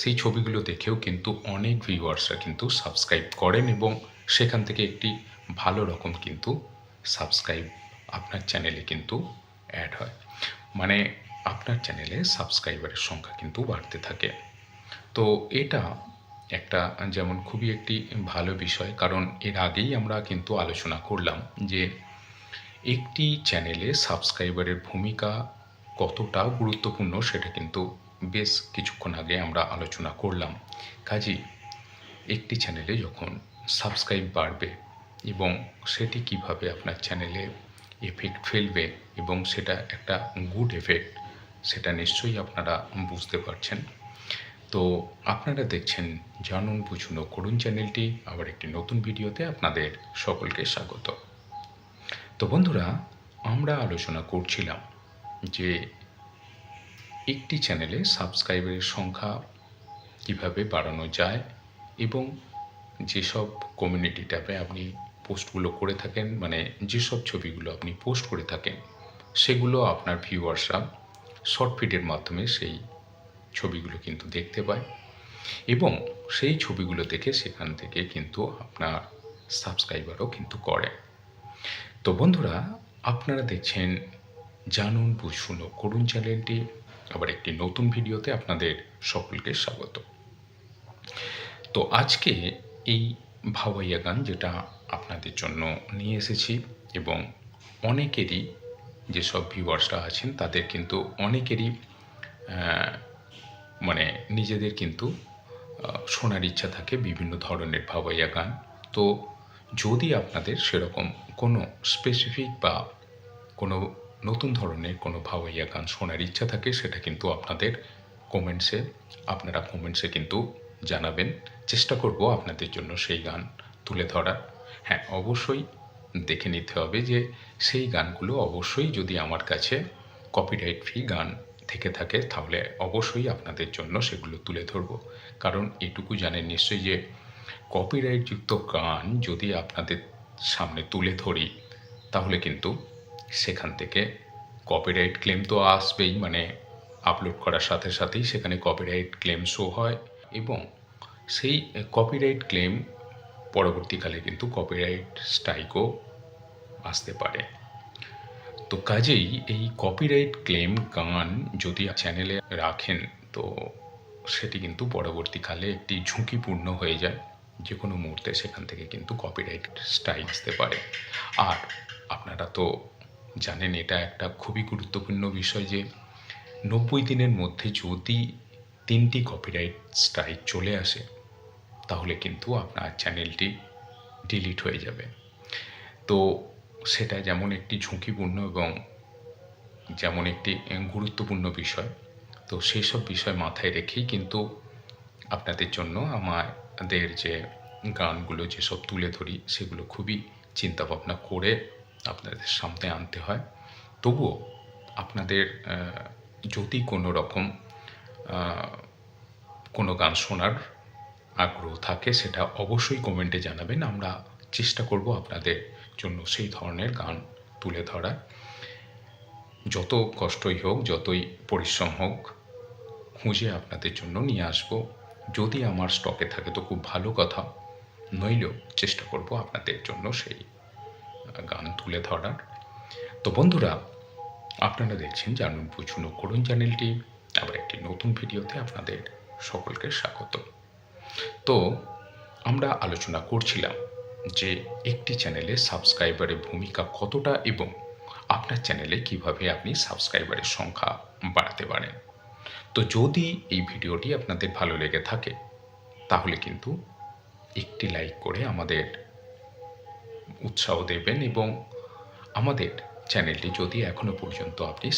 [SPEAKER 3] সেই ছবিগুলো দেখেও কিন্তু অনেক ভিউয়ার্সরা কিন্তু সাবস্ক্রাইব করেন, এবং সেখান থেকে একটি ভালো রকম কিন্তু সাবস্ক্রাইব আপনার চ্যানেলে কিন্তু অ্যাড হয়। মানে আপনার চ্যানেলে সাবস্ক্রাইবারের সংখ্যা কিন্তু বাড়তে থাকে। তো এটা একটা যেমন খুবই একটি ভালো বিষয়, কারণ এর আগেই আমরা কিন্তু আলোচনা করলাম যে একটি চ্যানেলে সাবস্ক্রাইবারের ভূমিকা কতটা গুরুত্বপূর্ণ, সেটা কিন্তু বেশ কিছুক্ষণ আগে আমরা আলোচনা করলাম। কাজেই একটি চ্যানেলে যখন সাবস্ক্রাইব বাড়বে এবং সেটি কিভাবে আপনার চ্যানেলে এফেক্ট ফেলবে, এবং সেটা একটা গুড এফেক্ট, সেটা নিশ্চয়ই আপনারা বুঝতে পারছেন। তো আপনারা দেখছেন জানুন বুঝুন ও করুন চ্যানেলটি, আবার একটি নতুন ভিডিওতে আপনাদের সকলকে স্বাগত। তো বন্ধুরা, আমরা আলোচনা করছিলাম যে একটি চ্যানেলে সাবস্ক্রাইবারের সংখ্যা কিভাবে বাড়ানো যায়, এবং যেসব কমিউনিটি ট্যাবে আপনি পোস্টগুলো করে থাকেন, মানে যেসব ছবিগুলো আপনি পোস্ট করে থাকেন, সেগুলো আপনার ভিউয়ার্সরা শর্ট ফিডের মাধ্যমে সেই ছবিগুলো কিন্তু দেখতে পায়, এবং সেই ছবিগুলো দেখে সেখান থেকে কিন্তু আপনার সাবস্ক্রাইবারও কিন্তু করে। তো বন্ধুরা, আপনারা দেখছেন জানুন বুঝুন ও করুন চ্যানেলটি, আবার একটি নতুন ভিডিওতে আপনাদের সকলকে স্বাগত। তো আজকে এই ভাওয়াইয়া গান যেটা আপনাদের জন্য নিয়ে এসেছি, এবং অনেকেরই যেসব ভিউয়ার্সরা আছেন তাদের কিন্তু অনেকেরই মানে নিজেদের কিন্তু শোনার ইচ্ছা থাকে বিভিন্ন ধরনের ভাওয়াইয়া গান। তো যদি আপনাদের সেরকম কোনো স্পেসিফিক বা কোনো নতুন ধরনের কোনো ভাওয়াইয়া গান শোনার ইচ্ছা থাকে, সেটা কিন্তু আপনারা কমেন্টসে কিন্তু জানাবেন। চেষ্টা করব আপনাদের জন্য সেই গান তুলে ধরার। হ্যাঁ, অবশ্যই দেখে নিতে হবে যে সেই গানগুলো অবশ্যই যদি আমার কাছে কপিরাইট ফ্রি গান থেকে থাকে, তাহলে অবশ্যই আপনাদের জন্য সেগুলো তুলে ধরব। কারণ এটুকু জানেন নিশ্চয়ই যে কপিরাইটযুক্ত গান যদি আপনাদের সামনে তুলে ধরি, তাহলে কিন্তু সেখান থেকে কপিরাইট ক্লেম তো আসবেই, মানে আপলোড করার সাথে সাথেই সেখানে কপিরাইট ক্লেম শো হয়, এবং সেই কপিরাইট ক্লেম পরবর্তীকালে কিন্তু কপিরাইট স্ট্রাইকও আসতে পারে। তো কাজেই এই কপিরাইট ক্লেম গান যদি চ্যানেলে রাখেন, তো সেটি কিন্তু পরবর্তীকালে একটি ঝুঁকিপূর্ণ হয়ে যায়। যে কোনো মুহূর্তে সেখান থেকে কিন্তু কপিরাইট স্ট্রাইক আসতে পারে। আর আপনারা তো জানেন এটা একটা খুবই গুরুত্বপূর্ণ বিষয় যে 90 দিনের মধ্যে যদি 3টি কপিরাইট স্ট্রাইক চলে আসে, তাহলে কিন্তু আপনার চ্যানেলটি ডিলিট হয়ে যাবে। তো সেটা যেমন একটি ঝুঁকিপূর্ণ এবং যেমন একটি গুরুত্বপূর্ণ বিষয়। তো সেসব বিষয় মাথায় রেখেই কিন্তু আপনাদের জন্য আমাদের যে গানগুলো যেসব তুলে ধরি, সেগুলো খুবই চিন্তাভাবনা করে আপনাদের সামনে আনতে হয়। তবুও আপনাদের যদি কোনো রকম কোনো গান শোনার আগ্রহ থাকে, সেটা অবশ্যই কমেন্টে জানাবেন। আমরা চেষ্টা করব আপনাদের জন্য সেই ধরনের গান তুলে ধরার। যত কষ্টই হোক, যতই পরিশ্রম হোক, খুঁজে আপনাদের জন্য নিয়ে আসব যদি আমার স্টকে থাকে তো খুব ভালো কথা, নইলেও চেষ্টা করব আপনাদের জন্য সেই গান তুলে ধরার। তো বন্ধুরা, আপনারা দেখছেন জানুন বুঝুন ও করুন চ্যানেলটি। আবার একটি নতুন ভিডিওতে আপনাদের সকলকে স্বাগত। তো আমরা আলোচনা করছিলাম যে একটি চ্যানেলে সাবস্ক্রাইবারের ভূমিকা কতটা এবং আপনার চ্যানেলে কিভাবে আপনি সাবস্ক্রাইবারের সংখ্যা বাড়াতে পারেন। তো যদি এই ভিডিওটি আপনাদের ভালো লেগে থাকে তাহলে কিন্তু একটি লাইক করে আমাদের উৎসাহ দেবেন এবং আমাদের চ্যানেলটি যদি এখনও পর্যন্ত আপনি